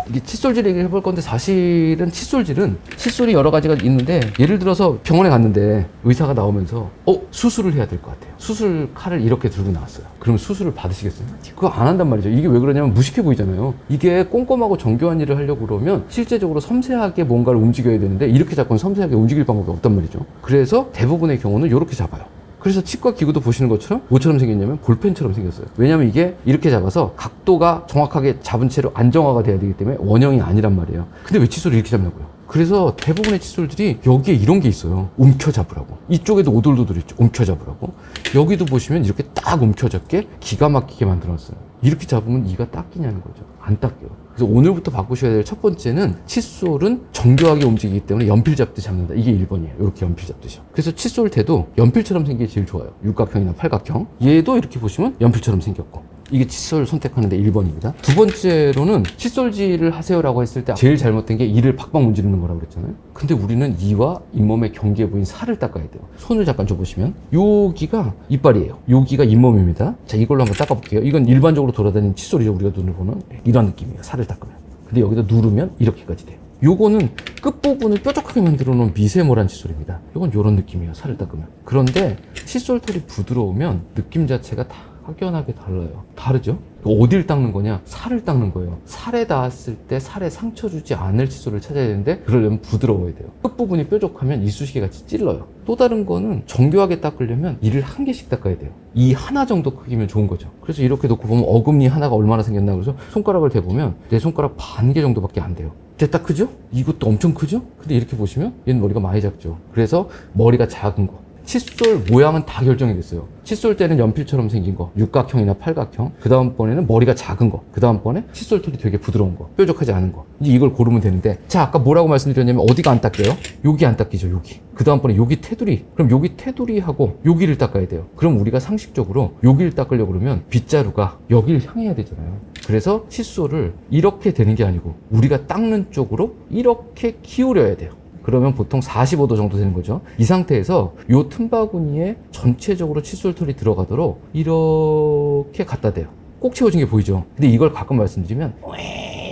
이게 칫솔질 얘기를 해볼 건데 사실은 칫솔이 여러 가지가 있는데 예를 들어서 병원에 갔는데 의사가 나오면서 수술을 해야 될 것 같아요. 수술 칼을 이렇게 들고 나왔어요. 그러면 수술을 받으시겠어요? 그거 안 한단 말이죠. 이게 왜 그러냐면 무식해 보이잖아요. 이게 꼼꼼하고 정교한 일을 하려고 그러면 실제적으로 섬세하게 뭔가를 움직여야 되는데 이렇게 잡고는 섬세하게 움직일 방법이 없단 말이죠. 그래서 대부분의 경우는 이렇게 잡아요. 그래서 치과 기구도 보시는 것처럼 뭐처럼 생겼냐면 볼펜처럼 생겼어요. 왜냐면 이게 이렇게 잡아서 각도가 정확하게 잡은 채로 안정화가 돼야 되기 때문에 원형이 아니란 말이에요. 근데 왜 칫솔을 이렇게 잡냐고요. 그래서 대부분의 칫솔들이 여기에 이런 게 있어요. 움켜잡으라고. 이쪽에도 오돌도돌 있죠. 움켜잡으라고. 여기도 보시면 이렇게 딱 움켜잡게 기가 막히게 만들어놨어요. 이렇게 잡으면 이가 닦이냐는 거죠. 안 닦여요. 그래서 오늘부터 바꾸셔야 될 첫 번째는 칫솔은 정교하게 움직이기 때문에 연필 잡듯이 잡는다. 이게 1번이에요. 이렇게 연필 잡듯이요. 그래서 칫솔 대도 연필처럼 생기기 제일 좋아요. 육각형이나 팔각형. 얘도 이렇게 보시면 연필처럼 생겼고. 이게 칫솔 선택하는데 1번입니다. 두 번째로는 칫솔질을 하세요라고 했을 때 제일 잘못된 게 이를 박박 문지르는 거라고 그랬잖아요. 근데 우리는 이와 잇몸의 경계에 보인 살을 닦아야 돼요. 손을 잠깐 줘보시면 여기가 이빨이에요. 여기가 잇몸입니다. 자, 이걸로 한번 닦아볼게요. 이건 일반적으로 돌아다니는 칫솔이죠. 우리가 눈을 보는 이런 느낌이에요. 살을 닦으면. 근데 여기다 누르면 이렇게까지 돼요. 요거는 끝부분을 뾰족하게 만들어 놓은 미세모란 칫솔입니다. 요건 요런 느낌이에요. 살을 닦으면. 그런데 칫솔털이 부드러우면 느낌 자체가 다 확연하게 달라요. 다르죠? 어딜 닦는 거냐? 살을 닦는 거예요. 살에 닿았을 때 살에 상처 주지 않을 칫솔을 찾아야 되는데 그러려면 부드러워야 돼요. 끝부분이 뾰족하면 이쑤시개 같이 찔러요. 또 다른 거는 정교하게 닦으려면 이를 한 개씩 닦아야 돼요. 이 하나 정도 크기면 좋은 거죠. 그래서 이렇게 놓고 보면 어금니 하나가 얼마나 생겼나 그래서 손가락을 대보면 내 손가락 반 개 정도밖에 안 돼요. 됐다 크죠? 이것도 엄청 크죠? 근데 이렇게 보시면 얘는 머리가 많이 작죠. 그래서 머리가 작은 거. 칫솔 모양은 다 결정이 됐어요. 칫솔 때는 연필처럼 생긴 거, 육각형이나 팔각형. 그 다음번에는 머리가 작은 거. 그 다음번에 칫솔 털이 되게 부드러운 거, 뾰족하지 않은 거. 이제 이걸 고르면 되는데, 자, 아까 뭐라고 말씀드렸냐면 어디가 안 닦여요? 여기 안 닦이죠, 여기. 그 다음번에 여기 테두리. 그럼 여기 테두리하고 여기를 닦아야 돼요. 그럼 우리가 상식적으로 여기를 닦으려고 그러면 빗자루가 여기를 향해야 되잖아요. 그래서 칫솔을 이렇게 되는 게 아니고 우리가 닦는 쪽으로 이렇게 기울여야 돼요. 그러면 보통 45도 정도 되는 거죠. 이 상태에서 요 틈바구니에 전체적으로 칫솔털이 들어가도록 이렇게 갖다 대요. 꼭 채워진 게 보이죠? 근데 이걸 가끔 말씀드리면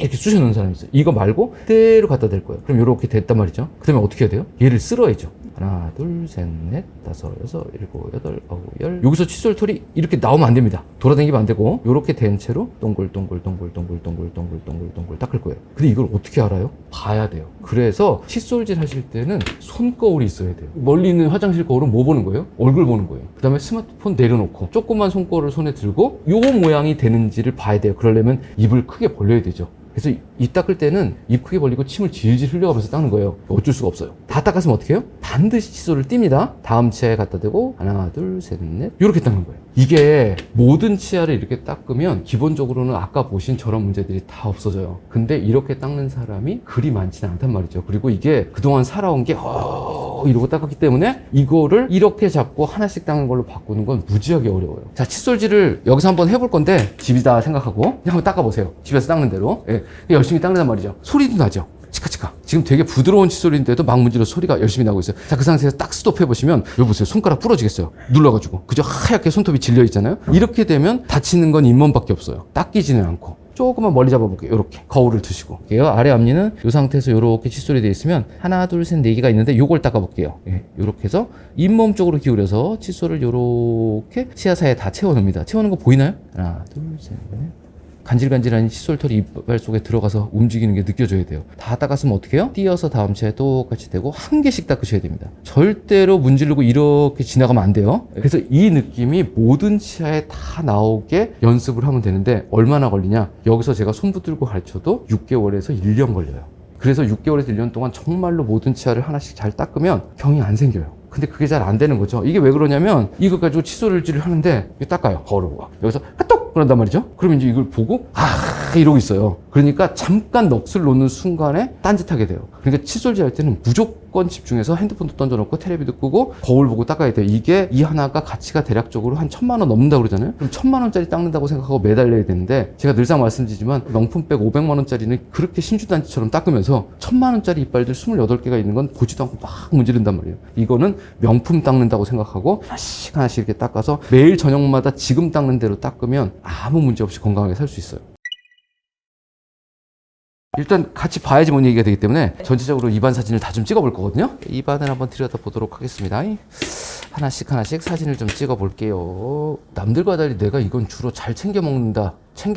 이렇게 쑤셔 넣는 사람이 있어요. 이거 말고 그대로 갖다 댈 거예요. 그럼 이렇게 됐단 말이죠. 그 다음에 어떻게 해야 돼요? 얘를 쓸어야죠. 하나, 둘, 셋, 넷, 다섯, 여섯, 일곱, 여덟, 아홉, 열. 여기서 칫솔털이 이렇게 나오면 안 됩니다. 돌아다니면 안 되고 이렇게 된 채로 동글동글 닦을 거예요. 근데 이걸 어떻게 알아요? 봐야 돼요. 그래서 칫솔질 하실 때는 손거울이 있어야 돼요. 멀리 있는 화장실 거울은 뭐 보는 거예요? 얼굴 보는 거예요. 그 다음에 스마트폰 내려놓고 조그만 손거울을 손에 들고 요 모양이 되는지를 봐야 돼요. 그러려면 입을 크게 벌려야 되죠. 그래서 입 닦을 때는 입 크게 벌리고 침을 질질 흘려가면서 닦는 거예요. 어쩔 수가 없어요. 다 닦았으면 어떻게 해요? 반드시 칫솔을 띱니다. 다음 치아에 갖다 대고 하나, 둘, 셋, 넷 이렇게 닦는 거예요. 이게 모든 치아를 이렇게 닦으면 기본적으로는 아까 보신 저런 문제들이 다 없어져요. 근데 이렇게 닦는 사람이 그리 많지는 않단 말이죠. 그리고 이게 그동안 살아온 게 이러고 닦았기 때문에 이거를 이렇게 잡고 하나씩 닦는 걸로 바꾸는 건 무지하게 어려워요. 자, 칫솔질을 여기서 한번 해볼 건데 집이다 생각하고 그냥 한번 닦아보세요. 집에서 닦는 대로. 예, 열심히 닦는단 말이죠. 소리도 나죠. 치카치카. 지금 되게 부드러운 칫솔인데도 막 문질러 소리가 열심히 나고 있어요. 자, 그 상태에서 딱 스톱해보시면 여기 보세요. 손가락 부러지겠어요. 눌러가지고. 그죠? 하얗게 손톱이 질려 있잖아요. 이렇게 되면 다치는 건 잇몸밖에 없어요. 닦이지는 않고. 조금만 멀리 잡아볼게요. 이렇게 거울을 두시고 아래 앞니는 이 상태에서 이렇게 칫솔이 되어 있으면 하나, 둘, 셋, 네 개가 있는데 요걸 닦아볼게요. 예, 이렇게 해서 잇몸 쪽으로 기울여서 칫솔을 이렇게 치아 사이에 다 채워놓습니다. 채우는 거 보이나요? 하나, 둘, 셋, 넷. 간질간질한 칫솔털이 이빨 속에 들어가서 움직이는 게 느껴져야 돼요. 다 닦았으면 어떻게 해요? 띄어서 다음 치아에 똑같이 대고 한 개씩 닦으셔야 됩니다. 절대로 문지르고 이렇게 지나가면 안 돼요. 그래서 이 느낌이 모든 치아에 다 나오게 연습을 하면 되는데 얼마나 걸리냐? 여기서 제가 손 붙들고 가르쳐도 6개월에서 1년 걸려요. 그래서 6개월에서 1년 동안 정말로 모든 치아를 하나씩 잘 닦으면 병이 안 생겨요. 근데 그게 잘 안 되는 거죠. 이게 왜 그러냐면 이거 가지고 칫솔질을 하는데 이거 닦아요. 거울을 여기서 까똑 그런단 말이죠. 그러면 이제 이걸 보고 이러고 있어요. 그러니까 잠깐 넋을 놓는 순간에 딴짓하게 돼요. 그러니까 칫솔질 할 때는 무조건 집중해서 핸드폰도 던져놓고 텔레비도 끄고 거울 보고 닦아야 돼요. 이게 이 하나가 가치가 대략적으로 한 1,000만 원 넘는다고 그러잖아요. 그럼 1,000만 원짜리 닦는다고 생각하고 매달려야 되는데 제가 늘상 말씀드리지만 명품백 500만 원짜리는 그렇게 신주단지처럼 닦으면서 1,000만 원짜리 이빨들 28개가 있는 건 보지도 않고 막 문지른단 말이에요. 이거는 명품 닦는다고 생각하고 하나씩 이렇게 닦아서 매일 저녁마다 지금 닦는 대로 닦으면 아무 문제 없이 건강하게 살 수 있어요. 일단 같이 봐야지 뭔 얘기가 되기 때문에 전체적으로 입안 사진을 다 좀 찍어볼 거거든요. 입안을 한번 들여다보도록 하겠습니다. 하나씩 사진을 좀 찍어볼게요. 남들과 달리 내가 이건 주로 잘 챙겨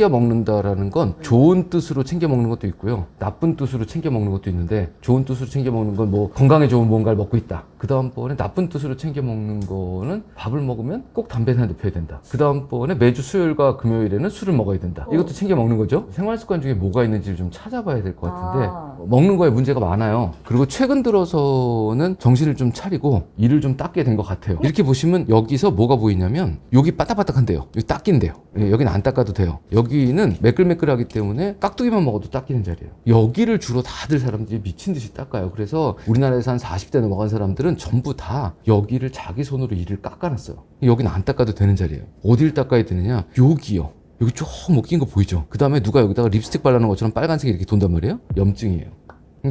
먹는다라는 건 좋은 뜻으로 챙겨 먹는 것도 있고요. 나쁜 뜻으로 챙겨 먹는 것도 있는데, 좋은 뜻으로 챙겨 먹는 건 뭐 건강에 좋은 뭔가를 먹고 있다. 그 다음번에 나쁜 뜻으로 챙겨 먹는 거는 밥을 먹으면 꼭 담배는 한 대 펴야 된다. 그 다음번에 매주 수요일과 금요일에는 술을 먹어야 된다. 이것도 챙겨 먹는 거죠. 생활 습관 중에 뭐가 있는지를 좀 찾아봐야 될 것 같은데 먹는 거에 문제가 많아요. 그리고 최근 들어서는 정신을 좀 차리고 일을 좀 닦게 된 것 같아요. 이렇게 보시면 여기서 뭐가 보이냐면 여기 바닥바닥한데요. 여기 닦인대요. 여기는 안 닦아도 돼요. 여기는 매끌매끌하기 때문에 깍두기만 먹어도 닦이는 자리예요. 여기를 주로 다들 사람들이 미친 듯이 닦아요. 그래서 우리나라에서 한 40대 넘어간 사람들은 전부 다 여기를 자기 손으로 이를 깎아놨어요. 여기는 안 닦아도 되는 자리예요. 어딜 닦아야 되느냐? 여기요. 여기 쭉 먹긴 거 보이죠? 그 다음에 누가 여기다가 립스틱 바르는 것처럼 빨간색이 이렇게 돈단 말이에요? 염증이에요.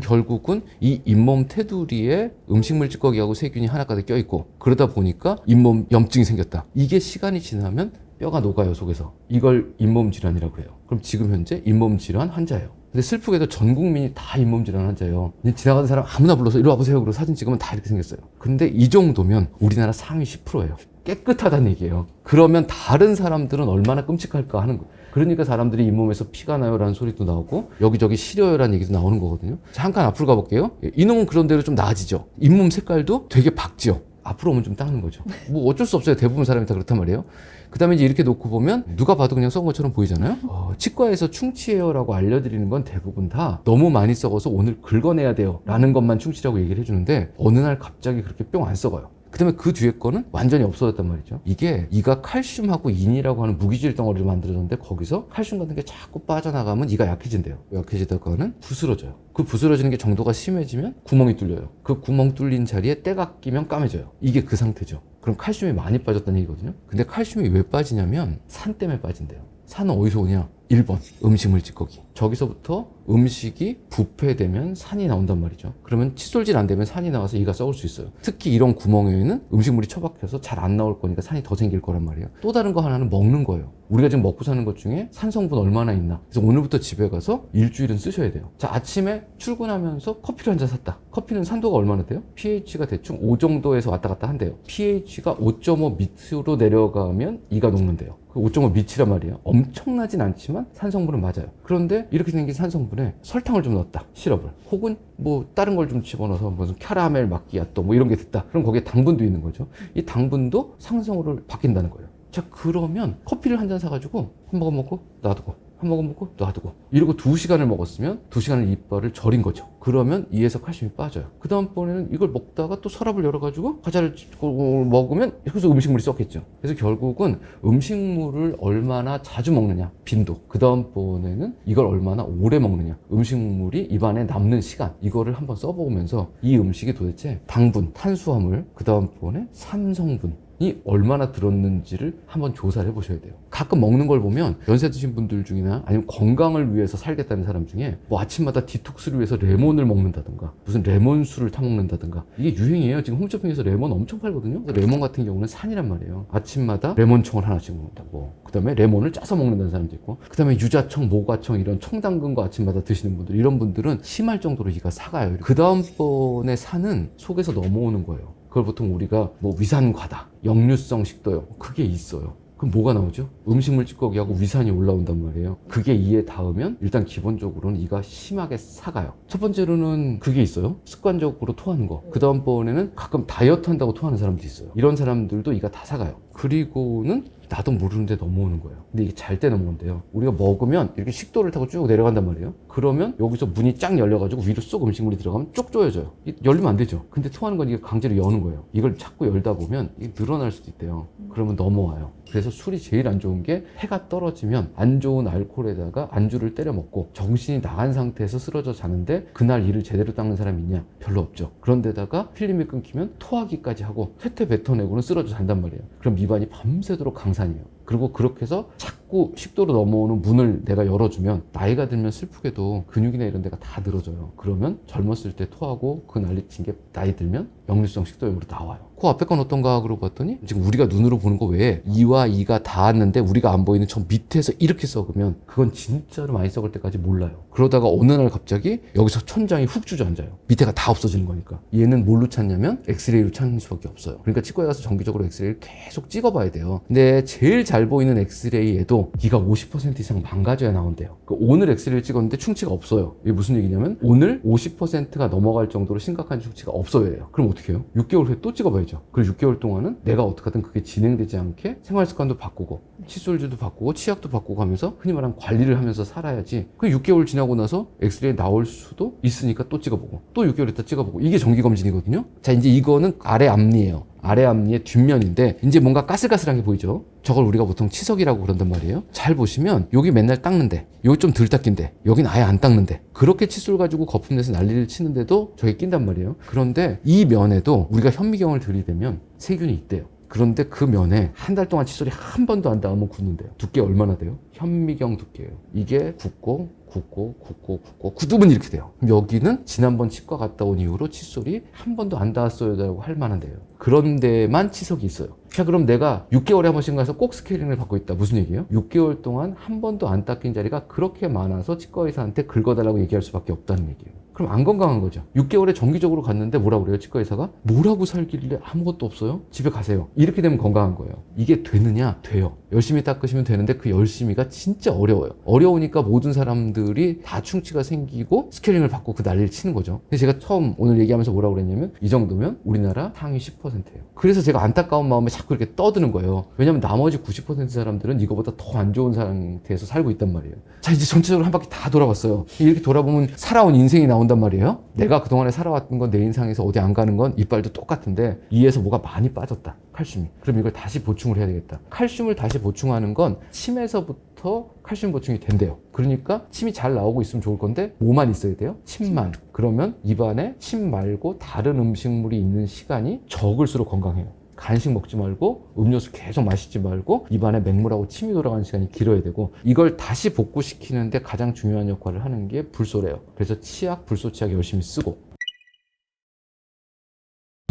결국은 이 잇몸 테두리에 음식물 찌꺼기하고 세균이 하나가득 껴있고, 그러다 보니까 잇몸 염증이 생겼다. 이게 시간이 지나면 뼈가 녹아요, 속에서. 이걸 잇몸 질환이라고 해요. 그럼 지금 현재 잇몸 질환 환자예요. 근데 슬프게도 전 국민이 다 잇몸 질환 환자예요. 지나가는 사람 아무나 불러서 이리 와보세요. 그러고 사진 찍으면 다 이렇게 생겼어요. 근데 이 정도면 우리나라 상위 10%예요. 깨끗하다는 얘기예요. 그러면 다른 사람들은 얼마나 끔찍할까 하는 거예요. 그러니까 사람들이 잇몸에서 피가 나요 라는 소리도 나오고 여기저기 시려요 라는 얘기도 나오는 거거든요. 자, 한 칸 앞으로 가볼게요. 이놈은 그런 대로 좀 나아지죠. 잇몸 색깔도 되게 밝지요. 앞으로 오면 좀 닦는 거죠. 뭐 어쩔 수 없어요. 대부분 사람이 다 그렇단 말이에요. 그 다음에 이제 이렇게 놓고 보면 누가 봐도 그냥 썩은 것처럼 보이잖아요. 치과에서 충치예요라고 알려드리는 건 대부분 다 너무 많이 썩어서 오늘 긁어내야 돼요 라는 것만 충치라고 얘기를 해주는데, 어느 날 갑자기 그렇게 뿅 안 썩어요. 그 다음에 그 뒤에 거는 완전히 없어졌단 말이죠. 이게 이가 칼슘하고 인이라고 하는 무기질 덩어리를 만들어졌는데, 거기서 칼슘 같은 게 자꾸 빠져나가면 이가 약해진대요. 약해지다가는 부스러져요. 그 부스러지는 게 정도가 심해지면 구멍이 뚫려요. 그 구멍 뚫린 자리에 때가 끼면 까매져요. 이게 그 상태죠. 그럼 칼슘이 많이 빠졌다는 얘기거든요. 근데 칼슘이 왜 빠지냐면 산 때문에 빠진대요. 산은 어디서 오냐? 1번 음식물 찌꺼기. 저기서부터 음식이 부패되면 산이 나온단 말이죠. 그러면 칫솔질 안 되면 산이 나와서 이가 썩을 수 있어요. 특히 이런 구멍에는 음식물이 처박혀서 잘 안 나올 거니까 산이 더 생길 거란 말이에요. 또 다른 거 하나는 먹는 거예요. 우리가 지금 먹고 사는 것 중에 산 성분 얼마나 있나. 그래서 오늘부터 집에 가서 일주일은 쓰셔야 돼요. 자, 아침에 출근하면서 커피를 한 잔 샀다. 커피는 산도가 얼마나 돼요? pH가 대충 5 정도에서 왔다 갔다 한대요. pH가 5.5 밑으로 내려가면 이가 녹는데요. 그 5.5 밑이란 말이에요. 엄청나진 않지만 산성분은 맞아요. 그런데 이렇게 생긴 산성분에 설탕을 좀 넣었다. 시럽을. 혹은 뭐 다른 걸 좀 집어넣어서 무슨 캐러멜 마끼아또 뭐 이런 게 됐다. 그럼 거기에 당분도 있는 거죠. 이 당분도 상성으로 바뀐다는 거예요. 자, 그러면 커피를 한 잔 사가지고 한 모금 먹고 놔두고 한 모금 먹고 놔두고 이러고 2시간을 먹었으면 2시간을 이빨을 절인 거죠. 그러면 이에서 칼슘이 빠져요. 그 다음번에는 이걸 먹다가 또 서랍을 열어가지고 과자를 먹으면 여기서 음식물이 썩겠죠. 그래서 결국은 음식물을 얼마나 자주 먹느냐, 빈도. 그 다음번에는 이걸 얼마나 오래 먹느냐, 음식물이 입안에 남는 시간. 이거를 한번 써보면서 이 음식이 도대체 당분, 탄수화물, 그 다음번에 산성분 이 얼마나 들었는지를 한번 조사를 해보셔야 돼요. 가끔 먹는 걸 보면 연세 드신 분들 중이나 아니면 건강을 위해서 살겠다는 사람 중에 뭐 아침마다 디톡스를 위해서 레몬을 먹는다든가 무슨 레몬수를 타먹는다든가 이게 유행이에요. 지금 홈쇼핑에서 레몬 엄청 팔거든요. 레몬 같은 경우는 산이란 말이에요. 아침마다 레몬청을 하나씩 먹는다고. 그 다음에 레몬을 짜서 먹는다는 사람도 있고, 그 다음에 유자청, 모과청 이런 청당근 거 아침마다 드시는 분들, 이런 분들은 심할 정도로 이가 사가요. 그 다음번에 산은 속에서 넘어오는 거예요. 그걸 보통 우리가 뭐 위산과다, 역류성 식도염, 그게 있어요. 그럼 뭐가 나오죠? 음식물 찌꺼기하고 위산이 올라온단 말이에요. 그게 이에 닿으면 일단 기본적으로는 이가 심하게 삭아요. 첫 번째로는 그게 있어요. 습관적으로 토하는 거. 그 다음번에는 가끔 다이어트 한다고 토하는 사람도 있어요. 이런 사람들도 이가 다 삭아요. 그리고는 나도 모르는데 넘어오는 거예요. 근데 이게 잘 때 넘어온대요. 우리가 먹으면 이렇게 식도를 타고 쭉 내려간단 말이에요. 그러면 여기서 문이 쫙 열려가지고 위로 쏙 음식물이 들어가면 쭉 조여져요. 열리면 안 되죠. 근데 토하는 건 이게 강제로 여는 거예요. 이걸 자꾸 열다 보면 이게 늘어날 수도 있대요. 그러면 넘어와요. 그래서 술이 제일 안 좋은 게 해가 떨어지면 안 좋은 알코올에다가 안주를 때려 먹고 정신이 나간 상태에서 쓰러져 자는데 그날 이를 제대로 닦는 사람이 있냐? 별로 없죠. 그런데다가 필름이 끊기면 토하기까지 하고 쇠퇴 뱉어내고는 쓰러져 잔단 말이에요. 그럼 입안이 밤새도록 강산이에요. 그리고 그렇게 해서 자꾸 식도로 넘어오는 문을 내가 열어주면 나이가 들면 슬프게도 근육이나 이런 데가 다 늘어져요. 그러면 젊었을 때 토하고 그 난리친 게 나이 들면 역류성 식도염으로 나와요. 그 앞에 건 어떤가 그러고 봤더니 지금 우리가 눈으로 보는 거 외에 2와 2가 닿았는데 우리가 안 보이는 저 밑에서 이렇게 썩으면 그건 진짜로 많이 썩을 때까지 몰라요. 그러다가 어느 날 갑자기 여기서 천장이 훅 주저앉아요. 밑에가 다 없어지는 거니까. 얘는 뭘로 찾냐면 엑스레이로 찾는 수밖에 없어요. 그러니까 치과에 가서 정기적으로 엑스레이를 계속 찍어봐야 돼요. 근데 제일 잘 보이는 엑스레이에도 이가 50% 이상 망가져야 나온대요. 오늘 엑스레이를 찍었는데 충치가 없어요. 이게 무슨 얘기냐면 오늘 50%가 넘어갈 정도로 심각한 충치가 없어요. 그럼 어떻게 해요? 6개월 후에 또 찍어봐야죠. 그리고 6개월 동안은 내가 어떻게든 그게 진행되지 않게 생활 습관도 바꾸고 칫솔질도 바꾸고 치약도 바꾸고 하면서 흔히 말하는 관리를 하면서 살아야지. 그 6개월 지나고 나서 엑스레이 나올 수도 있으니까 또 찍어보고 또 6개월 있다 찍어보고 이게 정기검진이거든요. 자, 이제 이거는 아래 앞니예요. 아래 앞니의 뒷면인데 이제 뭔가 까슬까슬한 게 보이죠. 저걸 우리가 보통 치석이라고 그런단 말이에요. 잘 보시면 여기 맨날 닦는데 여기 좀 덜 닦인데 여긴 아예 안 닦는데 그렇게 칫솔 가지고 거품 내서 난리를 치는데도 저게 낀단 말이에요. 그런데 이 면에도 우리가 현미경을 들이대면 세균이 있대요. 그런데 그 면에 한 달 동안 칫솔이 한 번도 안 닿으면 굳는데요. 두께 얼마나 돼요? 현미경 두께예요. 이게 굳으면 이렇게 돼요. 여기는 지난번 치과 갔다 온 이후로 칫솔이 한 번도 안 닿았어요라고 할 만한데요. 그런 데만 치석이 있어요. 자, 그럼 내가 6개월에 한 번씩 가서 꼭 스케일링을 받고 있다. 무슨 얘기예요? 6개월 동안 한 번도 안 닦인 자리가 그렇게 많아서 치과 의사한테 긁어달라고 얘기할 수밖에 없다는 얘기예요. 그럼 안 건강한 거죠. 6개월에 정기적으로 갔는데 뭐라고 그래요? 치과 의사가? 뭐라고 살길래 아무것도 없어요? 집에 가세요. 이렇게 되면 건강한 거예요. 이게 되느냐? 돼요. 열심히 닦으시면 되는데 그 열심히가 진짜 어려워요. 어려우니까 모든 사람들이 다 충치가 생기고 스케일링을 받고 그 난리를 치는 거죠. 근데 제가 처음 오늘 얘기하면서 뭐라고 그랬냐면 이 정도면 우리나라 상위 10%예요. 그래서 제가 안타까운 마음에 자꾸 이렇게 떠드는 거예요. 왜냐면 나머지 90% 사람들은 이거보다 더 안 좋은 상태에서 살고 있단 말이에요. 자, 이제 전체적으로 한 바퀴 다 돌아봤어요. 이렇게 돌아보면 살아온 인생이 나온단 말이에요. 내가 그동안에 살아왔던 건 내 인상에서 어디 안 가는 건 이빨도 똑같은데 이에서 뭐가 많이 빠졌다. 칼슘이. 그럼 이걸 다시 보충을 해야 되겠다. 칼슘을 다시 보충하는 건 침에서부터 칼슘 보충이 된대요. 그러니까 침이 잘 나오고 있으면 좋을 건데 뭐만 있어야 돼요? 침만. 그러면 입안에 침 말고 다른 음식물이 있는 시간이 적을수록 건강해요. 간식 먹지 말고 음료수 계속 마시지 말고 입안에 맹물하고 침이 돌아가는 시간이 길어야 되고 이걸 다시 복구시키는데 가장 중요한 역할을 하는 게 불소래요. 그래서 치약, 불소치약 열심히 쓰고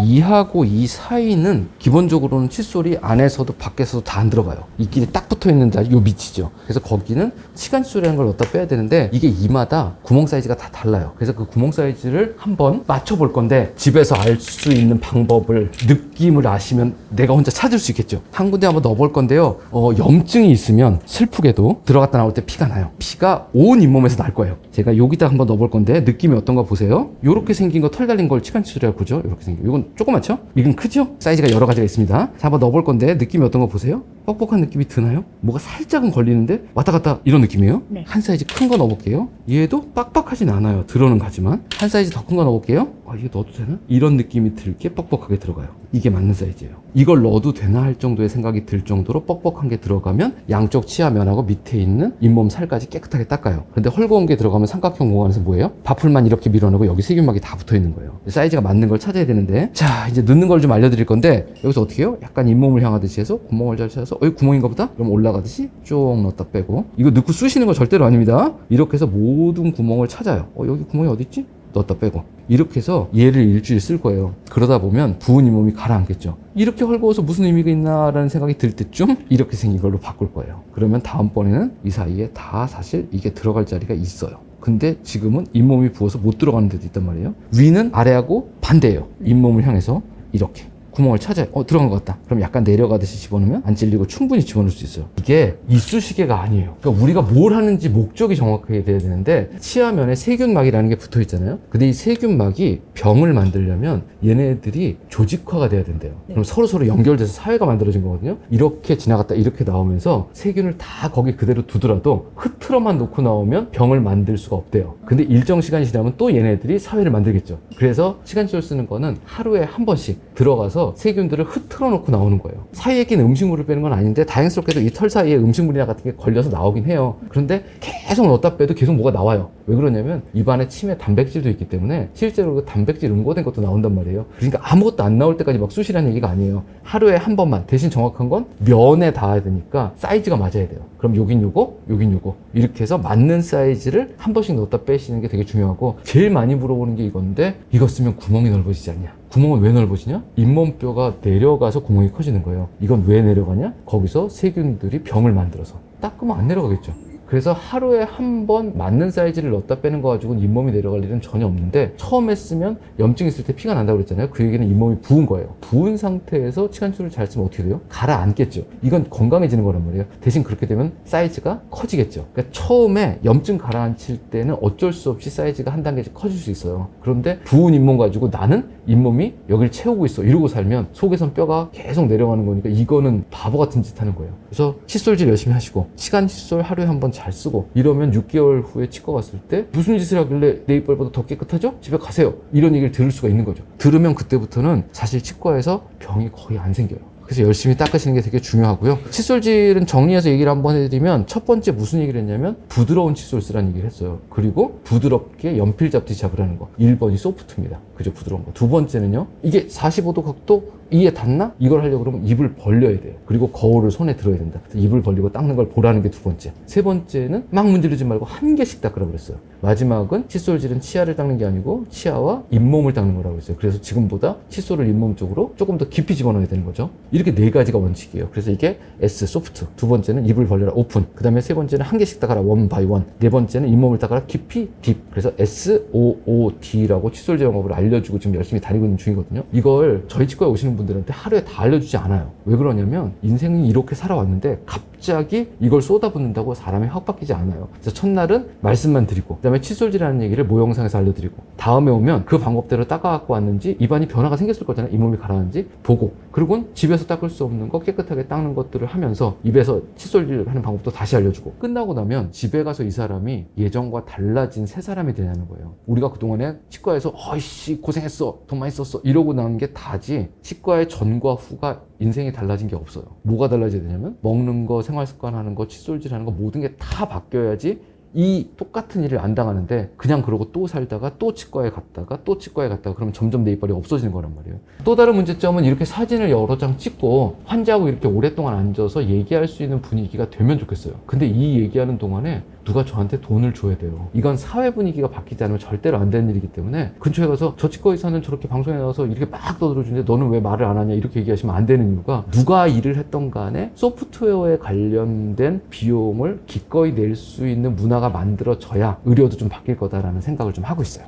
2하고 2 사이는 기본적으로는 칫솔이 안에서도 밖에서도 다 안 들어가요. 이 길이 딱 붙어 있는 자리, 요 밑이죠. 그래서 거기는 치간 칫솔이라는 걸 넣다 빼야 되는데 이게 이마다 구멍 사이즈가 다 달라요. 그래서 그 구멍 사이즈를 한번 맞춰볼 건데 집에서 알 수 있는 방법을 느낌을 아시면 내가 혼자 찾을 수 있겠죠. 한 군데 한번 넣어볼 건데요. 염증이 있으면 슬프게도 들어갔다 나올 때 피가 나요. 피가 온 잇몸에서 날 거예요. 제가 여기다 한번 넣어볼 건데 느낌이 어떤가 보세요. 요렇게 생긴 거 털 달린 걸 치간 칫솔이라고 그러죠. 요렇게 생긴 거. 이건 조그맣죠? 이건 크죠? 사이즈가 여러 가지가 있습니다. 자, 한번 넣어볼 건데 느낌이 어떤 거 보세요. 뻑뻑한 느낌이 드나요? 뭐가 살짝은 걸리는데 왔다 갔다 이런 느낌이에요. 네. 한 사이즈 큰 거 넣어볼게요. 얘도 빡빡하진 않아요. 들어는 가지만. 한 사이즈 더 큰 거 넣어볼게요. 이게 넣어도 되나? 이런 느낌이 들게 뻑뻑하게 들어가요. 이게 맞는 사이즈예요. 이걸 넣어도 되나 할 정도의 생각이 들 정도로 뻑뻑한 게 들어가면 양쪽 치아면하고 밑에 있는 잇몸 살까지 깨끗하게 닦아요. 근데 헐거운 게 들어가면 삼각형 공간에서 뭐예요? 바풀만 이렇게 밀어내고 여기 세균막이 다 붙어 있는 거예요. 사이즈가 맞는 걸 찾아야 되는데, 자, 이제 넣는 걸 좀 알려드릴 건데 여기서 어떻게 해요? 약간 잇몸을 향하듯이 해서 구멍을 잘 찾아서 여기 구멍인가 보다? 그럼 올라가듯이 쭉 넣었다 빼고, 이거 넣고 쑤시는 거 절대로 아닙니다. 이렇게 해서 모든 구멍을 찾아요. 여기 구멍이 어디 있지? 넣었다 빼고. 이렇게 해서 얘를 일주일 쓸 거예요. 그러다 보면 부은 잇몸이 가라앉겠죠. 이렇게 헐거워서 무슨 의미가 있나라는 생각이 들 때쯤 이렇게 생긴 걸로 바꿀 거예요. 그러면 다음번에는 이 사이에 다 사실 이게 들어갈 자리가 있어요. 근데 지금은 잇몸이 부어서 못 들어가는 데도 있단 말이에요. 위는 아래하고 반대예요. 잇몸을 향해서 이렇게 구멍을 찾아요. 들어간 것 같다. 그럼 약간 내려가듯이 집어넣으면 안 찔리고 충분히 집어넣을 수 있어요. 이게 이쑤시개가 아니에요. 그러니까 우리가 뭘 하는지 목적이 정확하게 돼야 되는데, 치아면에 세균막이라는 게 붙어 있잖아요. 근데 이 세균막이 병을 만들려면 얘네들이 조직화가 돼야 된대요. 그럼 서로 연결돼서 사회가 만들어진 거거든요. 이렇게 지나갔다 이렇게 나오면서 세균을 다 거기 그대로 두더라도 흐트러만 놓고 나오면 병을 만들 수가 없대요. 근데 일정 시간이 지나면 또 얘네들이 사회를 만들겠죠. 그래서 치간칫솔 쓰는 거는 하루에 한 번씩 들어가서 세균들을 흐트러 놓고 나오는 거예요. 사이에 낀 음식물을 빼는 건 아닌데 다행스럽게도 이 털 사이에 음식물이나 같은 게 걸려서 나오긴 해요. 그런데 계속 넣었다 빼도 계속 뭐가 나와요. 왜 그러냐면 입안에 침에 단백질도 있기 때문에 실제로 그 단백질 응고된 것도 나온단 말이에요. 그러니까 아무것도 안 나올 때까지 막 쑤시라는 얘기가 아니에요. 하루에 한 번만. 대신 정확한 건 면에 닿아야 되니까 사이즈가 맞아야 돼요. 그럼 여긴 요거, 여긴 요거. 이렇게 해서 맞는 사이즈를 한 번씩 넣었다 빼시는 게 되게 중요하고, 제일 많이 물어보는 게 이건데 이거 쓰면 구멍이 넓어지지 않냐? 구멍은 왜 넓어지냐? 잇몸뼈가 내려가서 구멍이 커지는 거예요. 이건 왜 내려가냐? 거기서 세균들이 병을 만들어서 닦으면 안 내려가겠죠. 그래서 하루에 한 번 맞는 사이즈를 넣었다 빼는 거 가지고는 잇몸이 내려갈 일은 전혀 없는데, 처음에 쓰면 염증 있을 때 피가 난다고 그랬잖아요. 그 얘기는 잇몸이 부은 거예요. 부은 상태에서 치간치료를 잘 쓰면 어떻게 돼요? 가라앉겠죠. 이건 건강해지는 거란 말이에요. 대신 그렇게 되면 사이즈가 커지겠죠. 그러니까 처음에 염증 가라앉힐 때는 어쩔 수 없이 사이즈가 한 단계씩 커질 수 있어요. 그런데 부은 잇몸 가지고 나는 잇몸이 여기를 채우고 있어 이러고 살면 속에선 뼈가 계속 내려가는 거니까 이거는 바보 같은 짓 하는 거예요. 그래서 칫솔질 열심히 하시고 치간 칫솔 하루에 한 번 잘 쓰고, 이러면 6개월 후에 치과 갔을 때 무슨 짓을 하길래 내 이빨보다 더 깨끗하죠? 집에 가세요. 이런 얘기를 들을 수가 있는 거죠. 들으면 그때부터는 사실 치과에서 병이 거의 안 생겨요. 그래서 열심히 닦으시는 게 되게 중요하고요. 칫솔질은 정리해서 얘기를 한번 해드리면, 첫 번째 무슨 얘기를 했냐면 부드러운 칫솔 쓰라는 얘기를 했어요. 그리고 부드럽게 연필 잡듯이 잡으라는 거. 1번이 소프트입니다. 그죠? 부드러운 거. 두 번째는요, 이게 45도 각도 이에 닿나? 이걸 하려고 그러면 입을 벌려야 돼요. 그리고 거울을 손에 들어야 된다. 그래서 입을 벌리고 닦는 걸 보라는 게 두 번째. 세 번째는 막 문지르지 말고 한 개씩 닦으라고 그랬어요. 마지막은 칫솔질은 치아를 닦는 게 아니고 치아와 잇몸을 닦는 거라고 했어요. 그래서 지금보다 칫솔을 잇몸 쪽으로 조금 더 깊이 집어넣어야 되는 거죠. 이렇게 네 가지가 원칙이에요. 그래서 이게 S, 소프트. 두 번째는 입을 벌려라, 오픈. 그 다음에 세 번째는 한 개씩 닦아라, 원 바이 원. 네 번째는 잇몸을 닦아라, 깊이, 딥. 그래서 SOOD라고 칫솔질 영업을 알려주고 지금 열심히 다니고 있는 중이거든요. 이걸 저희 치과에 오시는 분들한테 하루에 다 알려주지 않아요. 왜 그러냐면 인생이 이렇게 살아왔는데 갑자기 이걸 쏟아붓는다고 사람이 확 바뀌지 않아요. 그래서 첫날은 말씀만 드리고, 그 다음에 칫솔질하는 얘기를 모영상에서 알려드리고, 다음에 오면 그 방법대로 닦아갖고 왔는지 입안이 변화가 생겼을 거잖아요. 잇몸이 가라앉는지 보고, 그리고는 집에서 닦을 수 없는 거 깨끗하게 닦는 것들을 하면서 입에서 칫솔질 하는 방법도 다시 알려주고, 끝나고 나면 집에 가서 이 사람이 예전과 달라진 새 사람이 되냐는 거예요. 우리가 그동안에 치과에서 어이씨 고생했어, 돈 많이 썼어 이러고 나온 게 다지, 치과의 전과 후가 인생이 달라진 게 없어요. 뭐가 달라져야 되냐면 먹는 거, 생활습관 하는 거, 칫솔질 하는 거 모든 게 다 바뀌어야지 이 똑같은 일을 안 당하는데, 그냥 그러고 또 살다가 또 치과에 갔다가 또 치과에 갔다가 그러면 점점 내 이빨이 없어지는 거란 말이에요. 또 다른 문제점은 이렇게 사진을 여러 장 찍고 환자하고 이렇게 오랫동안 앉아서 얘기할 수 있는 분위기가 되면 좋겠어요. 근데 이 얘기하는 동안에 누가 저한테 돈을 줘야 돼요. 이건 사회 분위기가 바뀌지 않으면 절대로 안 되는 일이기 때문에 근처에 가서 저 치과 의사는 저렇게 방송에 나와서 이렇게 막 떠들어주는데 너는 왜 말을 안 하냐 이렇게 얘기하시면 안 되는 이유가, 누가 일을 했던 간에 소프트웨어에 관련된 비용을 기꺼이 낼 수 있는 문화가 만들어져야 의료도 좀 바뀔 거다라는 생각을 좀 하고 있어요.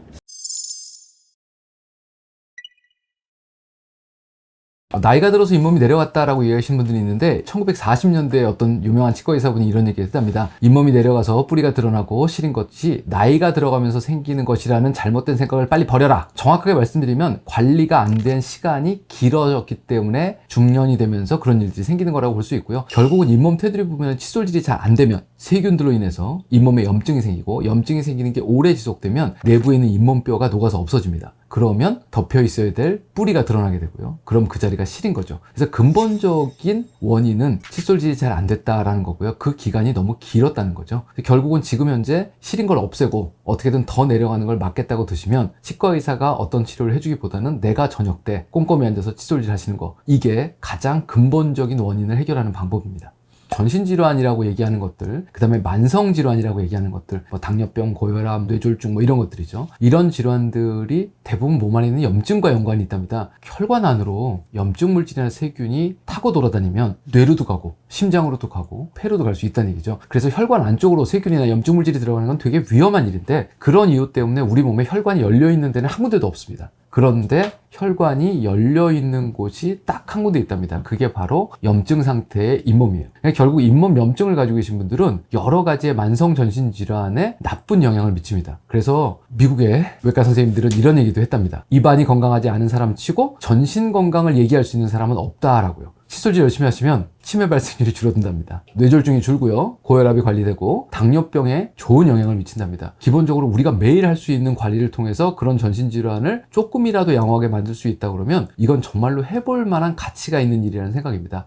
나이가 들어서 잇몸이 내려갔다라고 얘기하시는 분들이 있는데, 1940년대에 어떤 유명한 치과 의사분이 이런 얘기를 했답니다. 잇몸이 내려가서 뿌리가 드러나고 시린 것이 나이가 들어가면서 생기는 것이라는 잘못된 생각을 빨리 버려라. 정확하게 말씀드리면 관리가 안 된 시간이 길어졌기 때문에 중년이 되면서 그런 일들이 생기는 거라고 볼 수 있고요. 결국은 잇몸 테두리 부분에 칫솔질이 잘 안 되면 세균들로 인해서 잇몸에 염증이 생기고, 염증이 생기는 게 오래 지속되면 내부에 있는 잇몸뼈가 녹아서 없어집니다. 그러면 덮여 있어야 될 뿌리가 드러나게 되고요. 그럼 그 자리가 시린 거죠. 그래서 근본적인 원인은 칫솔질이 잘 안 됐다라는 거고요. 그 기간이 너무 길었다는 거죠. 결국은 지금 현재 시린 걸 없애고 어떻게든 더 내려가는 걸 막겠다고 드시면, 치과 의사가 어떤 치료를 해주기보다는 내가 저녁 때 꼼꼼히 앉아서 칫솔질 하시는 거, 이게 가장 근본적인 원인을 해결하는 방법입니다. 전신질환이라고 얘기하는 것들, 그 다음에 만성질환이라고 얘기하는 것들, 뭐 당뇨병, 고혈압, 뇌졸중 뭐 이런 것들이죠. 이런 질환들이 대부분 몸 안에 있는 염증과 연관이 있답니다. 혈관 안으로 염증 물질이나 세균이 타고 돌아다니면 뇌로도 가고 심장으로도 가고 폐로도 갈 수 있다는 얘기죠. 그래서 혈관 안쪽으로 세균이나 염증 물질이 들어가는 건 되게 위험한 일인데, 그런 이유 때문에 우리 몸에 혈관이 열려 있는 데는 한 군데도 없습니다. 그런데 혈관이 열려있는 곳이 딱 한 군데 있답니다. 그게 바로 염증 상태의 잇몸이에요. 그러니까 결국 잇몸 염증을 가지고 계신 분들은 여러 가지의 만성 전신 질환에 나쁜 영향을 미칩니다. 그래서 미국의 외과 선생님들은 이런 얘기도 했답니다. 입안이 건강하지 않은 사람 치고 전신 건강을 얘기할 수 있는 사람은 없다라고요. 칫솔질 열심히 하시면 치매 발생률이 줄어든답니다. 뇌졸중이 줄고요. 고혈압이 관리되고 당뇨병에 좋은 영향을 미친답니다. 기본적으로 우리가 매일 할 수 있는 관리를 통해서 그런 전신질환을 조금이라도 양호하게 만들 수 있다 그러면 이건 정말로 해볼 만한 가치가 있는 일이라는 생각입니다.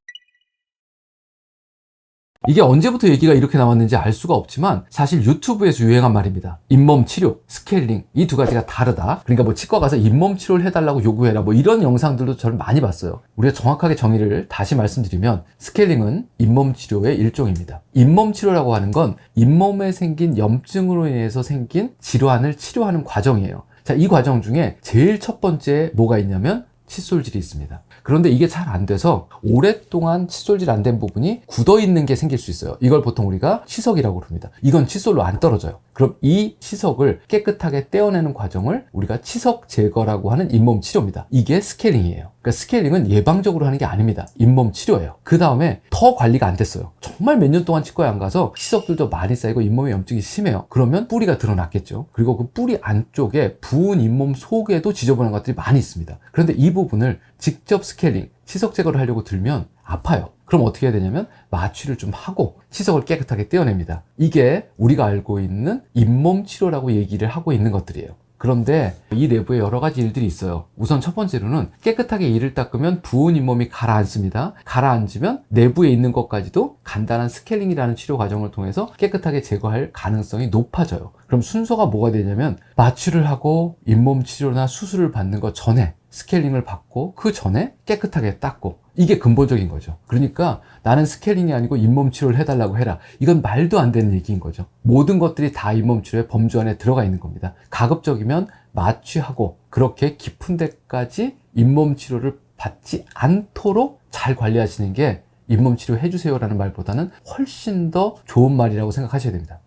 이게 언제부터 얘기가 이렇게 나왔는지 알 수가 없지만 사실 유튜브에서 유행한 말입니다. 잇몸 치료, 스케일링, 이 두 가지가 다르다. 그러니까 뭐 치과 가서 잇몸 치료를 해달라고 요구해라, 뭐 이런 영상들도 저는 많이 봤어요. 우리가 정확하게 정의를 다시 말씀드리면, 스케일링은 잇몸 치료의 일종입니다. 잇몸 치료라고 하는 건 잇몸에 생긴 염증으로 인해서 생긴 질환을 치료하는 과정이에요. 자, 이 과정 중에 제일 첫 번째 뭐가 있냐면 칫솔질이 있습니다. 그런데 이게 잘 안 돼서 오랫동안 칫솔질 안 된 부분이 굳어 있는 게 생길 수 있어요. 이걸 보통 우리가 치석이라고 부릅니다. 이건 칫솔로 안 떨어져요. 그럼 이 치석을 깨끗하게 떼어내는 과정을 우리가 치석 제거라고 하는 잇몸 치료입니다. 이게 스케일링이에요. 그러니까 스케일링은 예방적으로 하는 게 아닙니다. 잇몸 치료예요. 그 다음에 더 관리가 안 됐어요. 정말 몇 년 동안 치과에 안 가서 치석들도 많이 쌓이고 잇몸에 염증이 심해요. 그러면 뿌리가 드러났겠죠. 그리고 그 뿌리 안쪽에 부은 잇몸 속에도 지저분한 것들이 많이 있습니다. 그런데 이 부분을 직접 스케일링, 치석 제거를 하려고 들면 아파요. 그럼 어떻게 해야 되냐면 마취를 좀 하고 치석을 깨끗하게 떼어냅니다. 이게 우리가 알고 있는 잇몸 치료라고 얘기를 하고 있는 것들이에요. 그런데 이 내부에 여러 가지 일들이 있어요. 우선 첫 번째로는 깨끗하게 이를 닦으면 부은 잇몸이 가라앉습니다. 가라앉으면 내부에 있는 것까지도 간단한 스케일링이라는 치료 과정을 통해서 깨끗하게 제거할 가능성이 높아져요. 그럼 순서가 뭐가 되냐면 마취를 하고 잇몸 치료나 수술을 받는 것 전에 스케일링을 받고 그 전에 깨끗하게 닦고, 이게 근본적인 거죠. 그러니까 나는 스케일링이 아니고 잇몸 치료를 해달라고 해라, 이건 말도 안 되는 얘기인 거죠. 모든 것들이 다 잇몸 치료의 범주 안에 들어가 있는 겁니다. 가급적이면 마취하고 그렇게 깊은 데까지 잇몸 치료를 받지 않도록 잘 관리하시는 게 잇몸 치료 해주세요라는 말보다는 훨씬 더 좋은 말이라고 생각하셔야 됩니다.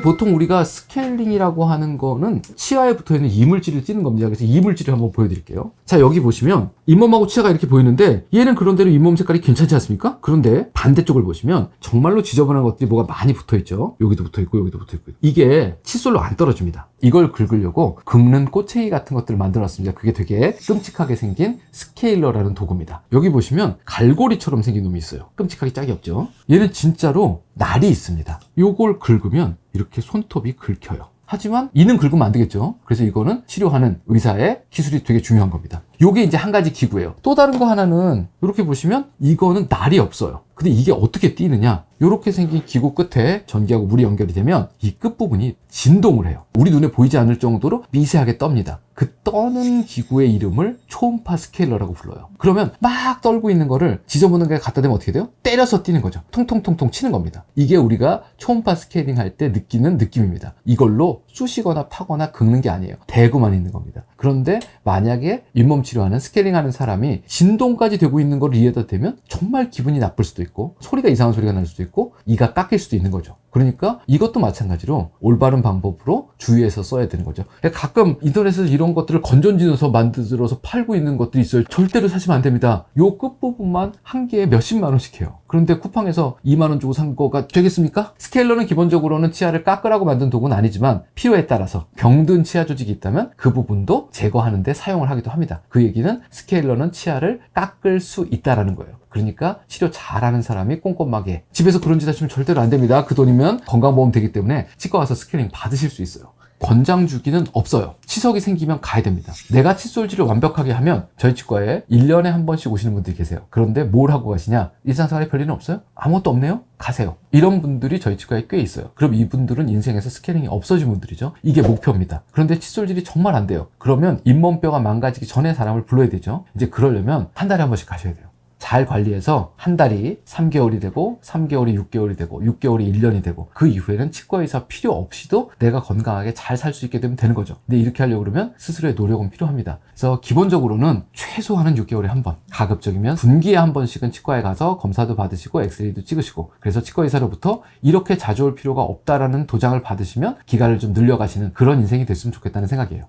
보통 우리가 스케일링이라고 하는 거는 치아에 붙어있는 이물질을 찌는 겁니다. 그래서 이물질을 한번 보여드릴게요. 자, 여기 보시면 잇몸하고 치아가 이렇게 보이는데 얘는 그런대로 잇몸 색깔이 괜찮지 않습니까? 그런데 반대쪽을 보시면 정말로 지저분한 것들이 뭐가 많이 붙어있죠. 여기도 붙어있고 여기도 붙어있고. 이게 칫솔로 안 떨어집니다. 이걸 긁으려고 긁는 꼬챙이 같은 것들을 만들어놨습니다. 그게 되게 끔찍하게 생긴 스케일러라는 도구입니다. 여기 보시면 갈고리처럼 생긴 놈이 있어요. 끔찍하게 짝이 없죠. 얘는 진짜로 날이 있습니다. 요걸 긁으면 이렇게 손톱이 긁혀요. 하지만 이는 긁으면 안 되겠죠. 그래서 이거는 치료하는 의사의 기술이 되게 중요한 겁니다. 요게 이제 한 가지 기구예요. 또 다른 거 하나는 이렇게 보시면 이거는 날이 없어요. 근데 이게 어떻게 뛰느냐? 이렇게 생긴 기구 끝에 전기하고 물이 연결이 되면 이 끝부분이 진동을 해요. 우리 눈에 보이지 않을 정도로 미세하게 떱니다. 그 떠는 기구의 이름을 초음파 스케일러라고 불러요. 그러면 막 떨고 있는 거를 지저분한 게 갖다 대면 어떻게 돼요? 때려서 뛰는 거죠. 통통통통 치는 겁니다. 이게 우리가 초음파 스케일링 할 때 느끼는 느낌입니다. 이걸로 쑤시거나 파거나 긁는 게 아니에요. 대고만 있는 겁니다. 그런데 만약에 잇몸 치료하는 스케일링하는 사람이 진동까지 되고 있는 걸 이해가 되면 정말 기분이 나쁠 수도 있고 소리가 이상한 소리가 날 수도 있고 이가 깎일 수도 있는 거죠. 그러니까 이것도 마찬가지로 올바른 방법으로 주의해서 써야 되는 거죠. 가끔 인터넷에서 이런 것들을 건전지어서 만들어서 팔고 있는 것들이 있어요. 절대로 사시면 안 됩니다. 요 끝부분만 한 개에 몇십만 원씩 해요. 그런데 쿠팡에서 2만 원 주고 산 거가 되겠습니까? 스케일러는 기본적으로는 치아를 깎으라고 만든 도구는 아니지만 필요에 따라서 병든 치아 조직이 있다면 그 부분도 제거하는 데 사용을 하기도 합니다. 그 얘기는 스케일러는 치아를 깎을 수 있다라는 거예요. 그러니까 치료 잘하는 사람이 꼼꼼하게, 집에서 그런 짓 하시면 절대로 안 됩니다. 그 돈이면 건강보험 되기 때문에 치과 가서 스케일링 받으실 수 있어요. 권장 주기는 없어요. 치석이 생기면 가야 됩니다. 내가 칫솔질을 완벽하게 하면 저희 치과에 1년에 한 번씩 오시는 분들이 계세요. 그런데 뭘 하고 가시냐? 일상생활에 별일은 없어요? 아무것도 없네요? 가세요. 이런 분들이 저희 치과에 꽤 있어요. 그럼 이분들은 인생에서 스케일링이 없어진 분들이죠. 이게 목표입니다. 그런데 칫솔질이 정말 안 돼요. 그러면 잇몸뼈가 망가지기 전에 사람을 불러야 되죠. 이제 그러려면 한 달에 한 번씩 가셔야 돼요. 잘 관리해서 한 달이 3개월이 되고 3개월이 6개월이 되고 6개월이 1년이 되고 그 이후에는 치과의사 필요 없이도 내가 건강하게 잘 살 수 있게 되는 거죠. 근데 이렇게 하려고 그러면 스스로의 노력은 필요합니다. 그래서 기본적으로는 최소한은 6개월에 한 번, 가급적이면 분기에 한 번씩은 치과에 가서 검사도 받으시고 엑스레이도 찍으시고, 그래서 치과의사로부터 이렇게 자주 올 필요가 없다라는 도장을 받으시면 기간을 좀 늘려가시는 그런 인생이 됐으면 좋겠다는 생각이에요.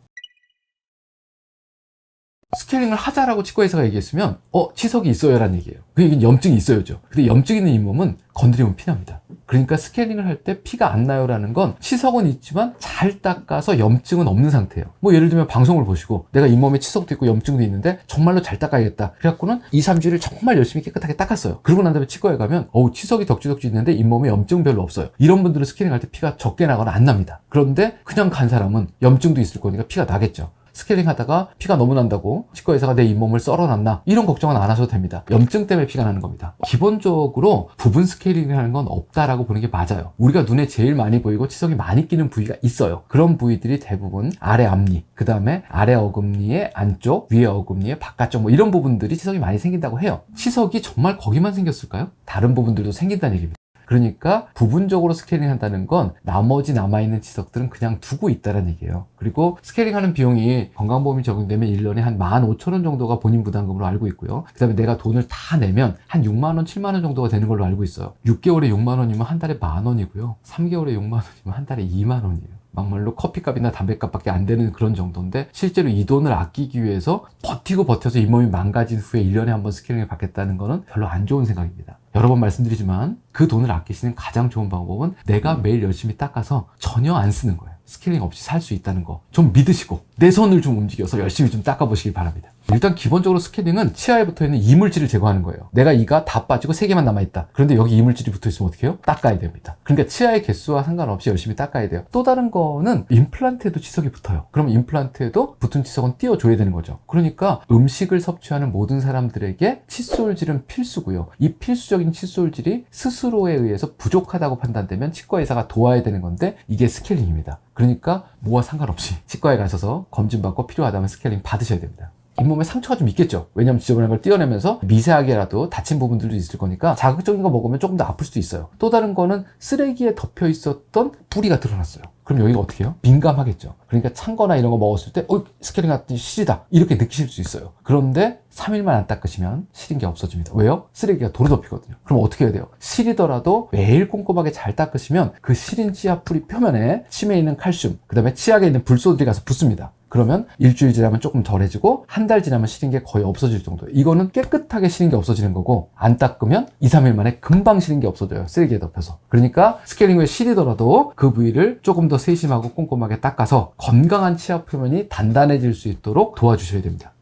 스케일링을 하자라고 치과의사가 얘기했으면 치석이 있어야 라는 얘기예요. 그 얘기는 염증이 있어야죠. 근데 염증 있는 잇몸은 건드리면 피납니다. 그러니까 스케일링을 할 때 피가 안 나요라는 건 치석은 있지만 잘 닦아서 염증은 없는 상태예요. 뭐 예를 들면 방송을 보시고 내가 잇몸에 치석도 있고 염증도 있는데 정말로 잘 닦아야겠다. 그래갖고는 2, 3주를 정말 열심히 깨끗하게 닦았어요. 그러고 난 다음에 치과에 가면 치석이 덕지덕지 있는데 잇몸에 염증 별로 없어요. 이런 분들은 스케일링 할 때 피가 적게 나거나 안 납니다. 그런데 그냥 간 사람은 염증도 있을 거니까 피가 나겠죠. 스케일링 하다가 피가 너무 난다고 치과의사가 내 잇몸을 썰어놨나? 이런 걱정은 안 하셔도 됩니다. 염증 때문에 피가 나는 겁니다. 기본적으로 부분 스케일링이라는 건 없다라고 보는 게 맞아요. 우리가 눈에 제일 많이 보이고 치석이 많이 끼는 부위가 있어요. 그런 부위들이 대부분 아래 앞니, 그 다음에 아래 어금니의 안쪽, 위에 어금니의 바깥쪽 뭐 이런 부분들이 치석이 많이 생긴다고 해요. 치석이 정말 거기만 생겼을까요? 다른 부분들도 생긴다는 얘기입니다. 그러니까 부분적으로 스케일링 한다는 건 나머지 남아있는 치석들은 그냥 두고 있다는 얘기예요. 그리고 스케일링하는 비용이 건강보험이 적용되면 1년에 한 15,000원 정도가 본인 부담금으로 알고 있고요. 그 다음에 내가 돈을 다 내면 한 6만원, 7만원 정도가 되는 걸로 알고 있어요. 6개월에 6만원이면 한 달에 10,000원이고요. 3개월에 6만원이면 한 달에 2만원이에요. 막말로 커피값이나 담배값밖에 안 되는 그런 정도인데 실제로 이 돈을 아끼기 위해서 버티고 버텨서 잇몸이 망가진 후에 1년에 한 번 스케일링을 받겠다는 거는 별로 안 좋은 생각입니다. 여러 번 말씀드리지만 그 돈을 아끼시는 가장 좋은 방법은 내가 매일 열심히 닦아서 전혀 안 쓰는 거예요. 스케일링 없이 살 수 있다는 거 좀 믿으시고 내 손을 좀 움직여서 열심히 좀 닦아보시길 바랍니다. 일단 기본적으로 스케일링은 치아에 붙어있는 이물질을 제거하는 거예요. 내가 이가 다 빠지고 3개만 남아있다. 그런데 여기 이물질이 붙어있으면 어떻게 해요? 닦아야 됩니다. 그러니까 치아의 개수와 상관없이 열심히 닦아야 돼요. 또 다른 거는 임플란트에도 치석이 붙어요. 그럼 임플란트에도 붙은 치석은 띄워줘야 되는 거죠. 그러니까 음식을 섭취하는 모든 사람들에게 칫솔질은 필수고요. 이 필수적인 칫솔질이 스스로에 의해서 부족하다고 판단되면 치과 의사가 도와야 되는 건데 이게 스케일링입니다. 그러니까 뭐와 상관없이 치과에 가셔서 검진받고 필요하다면 스케일링 받으셔야 됩니다. 잇몸에 상처가 좀 있겠죠. 왜냐면 지저분한 걸 떼어내면서 미세하게라도 다친 부분들도 있을 거니까 자극적인 거 먹으면 조금 더 아플 수도 있어요. 또 다른 거는 쓰레기에 덮여 있었던 뿌리가 드러났어요. 그럼 여기가 어떻게 해요? 민감하겠죠. 그러니까 찬 거나 이런 거 먹었을 때 스케일링 같더니 시리다 이렇게 느끼실 수 있어요. 그런데 3일만 안 닦으시면 시린 게 없어집니다. 왜요? 쓰레기가 도로 덮이거든요. 그럼 어떻게 해야 돼요? 시리더라도 매일 꼼꼼하게 잘 닦으시면 그 시린 치아 뿌리 표면에 침에 있는 칼슘, 그 다음에 치약에 있는 불소들이 가서 붙습니다. 그러면 일주일 지나면 조금 덜해지고 한 달 지나면 시린 게 거의 없어질 정도예요. 이거는 깨끗하게 시린 게 없어지는 거고 안 닦으면 2, 3일 만에 금방 시린 게 없어져요. 쓰레기에 덮여서. 그러니까 스케일링 후에 시리더라도 그 부위를 조금 더 세심하고 꼼꼼하게 닦아서 건강한 치아 표면이 단단해질 수 있도록 도와주셔야 됩니다.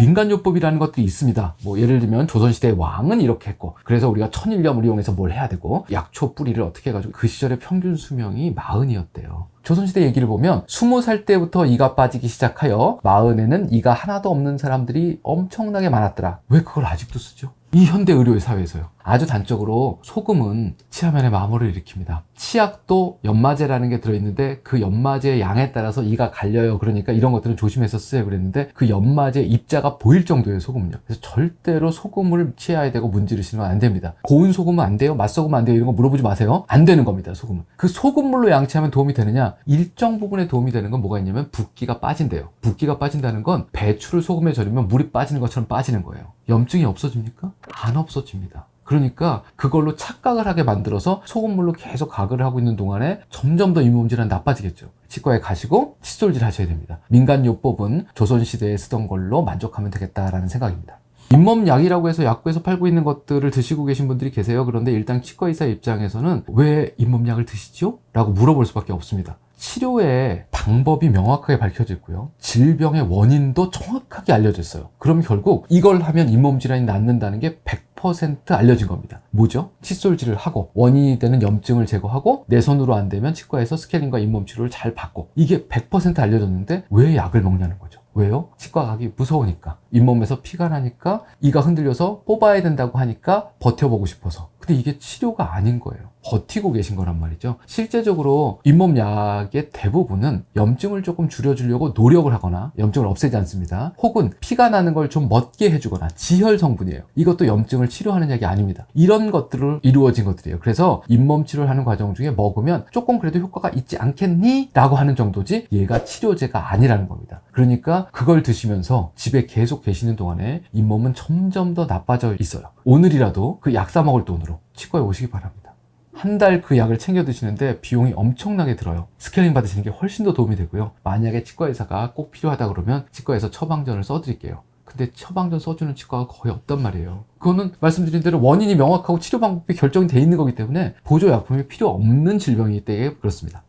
민간요법이라는 것들이 있습니다. 뭐 예를 들면 조선시대의 왕은 이렇게 했고 그래서 우리가 천일염을 이용해서 뭘 해야 되고 약초 뿌리를 어떻게 해가지고 그 시절의 평균 수명이 40이었대요. 조선시대 얘기를 보면 20살 때부터 이가 빠지기 시작하여 40에는 이가 하나도 없는 사람들이 엄청나게 많았더라. 왜 그걸 아직도 쓰죠? 이 현대 의료의 사회에서요. 아주 단적으로 소금은 치아면에 마모를 일으킵니다. 치약도 연마제라는 게 들어있는데 그 연마제의 양에 따라서 이가 갈려요. 그러니까 이런 것들은 조심해서 쓰세요 그랬는데 그 연마제 입자가 보일 정도예요, 소금은요. 그래서 절대로 소금을 치아에 대고 문지르시면 안 됩니다. 고운 소금은 안 돼요? 맛소금은 안 돼요? 이런 거 물어보지 마세요. 안 되는 겁니다, 소금은. 그 소금물로 양치하면 도움이 되느냐? 일정 부분에 도움이 되는 건 뭐가 있냐면 붓기가 빠진대요. 붓기가 빠진다는 건 배추를 소금에 절이면 물이 빠지는 것처럼 빠지는 거예요. 염증이 없어집니까? 안 없어집니다. 그러니까 그걸로 착각을 하게 만들어서 소금물로 계속 가글을 하고 있는 동안에 점점 더 잇몸질은 나빠지겠죠. 치과에 가시고 칫솔질 하셔야 됩니다. 민간요법은 조선시대에 쓰던 걸로 만족하면 되겠다라는 생각입니다. 잇몸약이라고 해서 약국에서 팔고 있는 것들을 드시고 계신 분들이 계세요. 그런데 일단 치과의사 입장에서는 왜 잇몸약을 드시죠? 라고 물어볼 수밖에 없습니다. 치료의 방법이 명확하게 밝혀져 있고요. 질병의 원인도 정확하게 알려져 있어요. 그럼 결국 이걸 하면 잇몸 질환이 낫는다는 게 100% 알려진 겁니다. 뭐죠? 칫솔질을 하고 원인이 되는 염증을 제거하고 내 손으로 안 되면 치과에서 스케일링과 잇몸 치료를 잘 받고 이게 100% 알려졌는데 왜 약을 먹냐는 거죠. 왜요? 치과 가기 무서우니까. 잇몸에서 피가 나니까 이가 흔들려서 뽑아야 된다고 하니까 버텨보고 싶어서. 근데 이게 치료가 아닌 거예요. 버티고 계신 거란 말이죠. 실제적으로 잇몸약의 대부분은 염증을 조금 줄여주려고 노력을 하거나 염증을 없애지 않습니다. 혹은 피가 나는 걸 좀 멎게 해주거나 지혈 성분이에요. 이것도 염증을 치료하는 약이 아닙니다. 이런 것들을 이루어진 것들이에요. 그래서 잇몸 치료를 하는 과정 중에 먹으면 조금 그래도 효과가 있지 않겠니? 라고 하는 정도지 얘가 치료제가 아니라는 겁니다. 그러니까 그걸 드시면서 집에 계속 계시는 동안에 잇몸은 점점 더 나빠져 있어요. 오늘이라도 그 약 사 먹을 돈으로 치과에 오시기 바랍니다. 한 달 그 약을 챙겨 드시는데 비용이 엄청나게 들어요. 스케일링 받으시는 게 훨씬 더 도움이 되고요. 만약에 치과 의사가 꼭 필요하다 그러면 치과에서 처방전을 써드릴게요. 근데 처방전 써주는 치과가 거의 없단 말이에요. 그거는 말씀드린 대로 원인이 명확하고 치료 방법이 결정이 돼 있는 거기 때문에 보조약품이 필요 없는 질병이기 때문에 그렇습니다.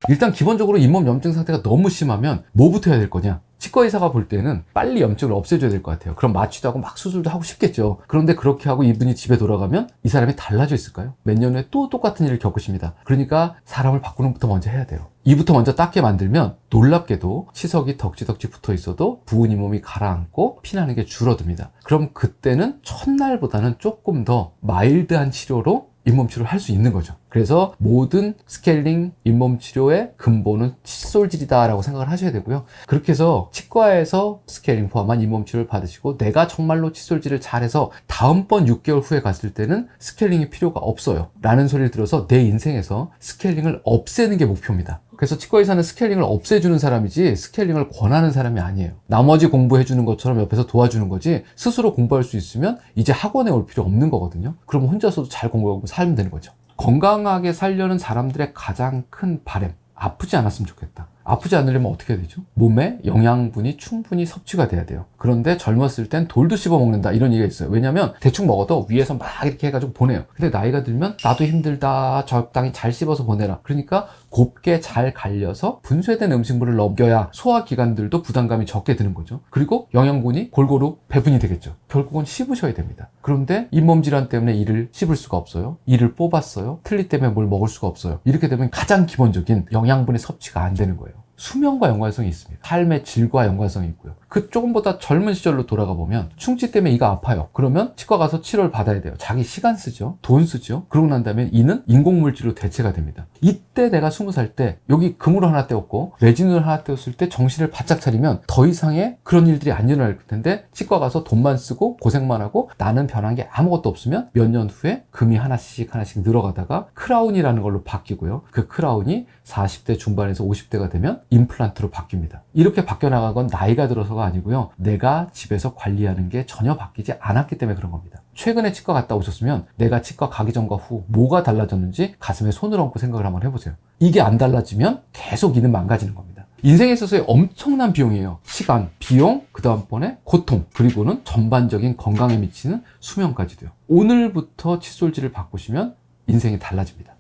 일단 기본적으로 잇몸 염증 상태가 너무 심하면 뭐부터 해야 될 거냐? 치과 의사가 볼 때는 빨리 염증을 없애줘야 될 것 같아요. 그럼 마취도 하고 막 수술도 하고 싶겠죠. 그런데 그렇게 하고 이분이 집에 돌아가면 이 사람이 달라져 있을까요? 몇 년 후에 또 똑같은 일을 겪으십니다. 그러니까 사람을 바꾸는 것부터 먼저 해야 돼요. 이부터 먼저 닦게 만들면 놀랍게도 치석이 덕지덕지 붙어 있어도 부은 잇몸이 가라앉고 피나는 게 줄어듭니다. 그럼 그때는 첫날보다는 조금 더 마일드한 치료로 잇몸 치료를 할 수 있는 거죠. 그래서 모든 스케일링 잇몸 치료의 근본은 칫솔질이다라고 생각을 하셔야 되고요. 그렇게 해서 치과에서 스케일링 포함한 잇몸 치료를 받으시고 내가 정말로 칫솔질을 잘해서 다음번 6개월 후에 갔을 때는 스케일링이 필요가 없어요 라는 소리를 들어서 내 인생에서 스케일링을 없애는 게 목표입니다. 그래서 치과 의사는 스케일링을 없애주는 사람이지 스케일링을 권하는 사람이 아니에요. 나머지 공부해주는 것처럼 옆에서 도와주는 거지 스스로 공부할 수 있으면 이제 학원에 올 필요 없는 거거든요. 그럼 혼자서도 잘 공부하고 살면 되는 거죠. 건강하게 살려는 사람들의 가장 큰 바람, 아프지 않았으면 좋겠다. 아프지 않으려면 어떻게 해야 되죠? 몸에 영양분이 충분히 섭취가 돼야 돼요. 그런데 젊었을 땐 돌도 씹어 먹는다 이런 얘기가 있어요. 왜냐면 대충 먹어도 위에서 막 이렇게 해가지고 보내요. 근데 나이가 들면 나도 힘들다, 적당히 잘 씹어서 보내라. 그러니까 곱게 잘 갈려서 분쇄된 음식물을 넘겨야 소화기관들도 부담감이 적게 드는 거죠. 그리고 영양분이 골고루 배분이 되겠죠. 결국은 씹으셔야 됩니다. 그런데 잇몸 질환 때문에 이를 씹을 수가 없어요. 이를 뽑았어요. 틀니 때문에 뭘 먹을 수가 없어요. 이렇게 되면 가장 기본적인 영양분의 섭취가 안 되는 거예요. 수명과 연관성이 있습니다. 삶의 질과 연관성이 있고요. 그 조금보다 젊은 시절로 돌아가 보면 충치 때문에 이가 아파요. 그러면 치과 가서 치료를 받아야 돼요. 자기 시간 쓰죠. 돈 쓰죠. 그러고 난 다음에 이는 인공물질로 대체가 됩니다. 이때 내가 20살 때 여기 금으로 하나 떼었고 레진으로 하나 떼었을 때 정신을 바짝 차리면 더 이상의 그런 일들이 안 일어날 텐데 치과 가서 돈만 쓰고 고생만 하고 나는 변한 게 아무것도 없으면 몇 년 후에 금이 하나씩 늘어가다가 크라운이라는 걸로 바뀌고요. 그 크라운이 40대 중반에서 50대가 되면 임플란트로 바뀝니다. 이렇게 바뀌어 나간 건 나이가 들어서가 아니고요. 내가 집에서 관리하는 게 전혀 바뀌지 않았기 때문에 그런 겁니다. 최근에 치과 갔다 오셨으면 내가 치과 가기 전과 후 뭐가 달라졌는지 가슴에 손을 얹고 생각을 한번 해보세요. 이게 안 달라지면 계속 이는 망가지는 겁니다. 인생에 있어서의 엄청난 비용이에요. 시간, 비용, 그 다음번에 고통, 그리고는 전반적인 건강에 미치는 수명까지도요. 오늘부터 칫솔질을 바꾸시면 인생이 달라집니다.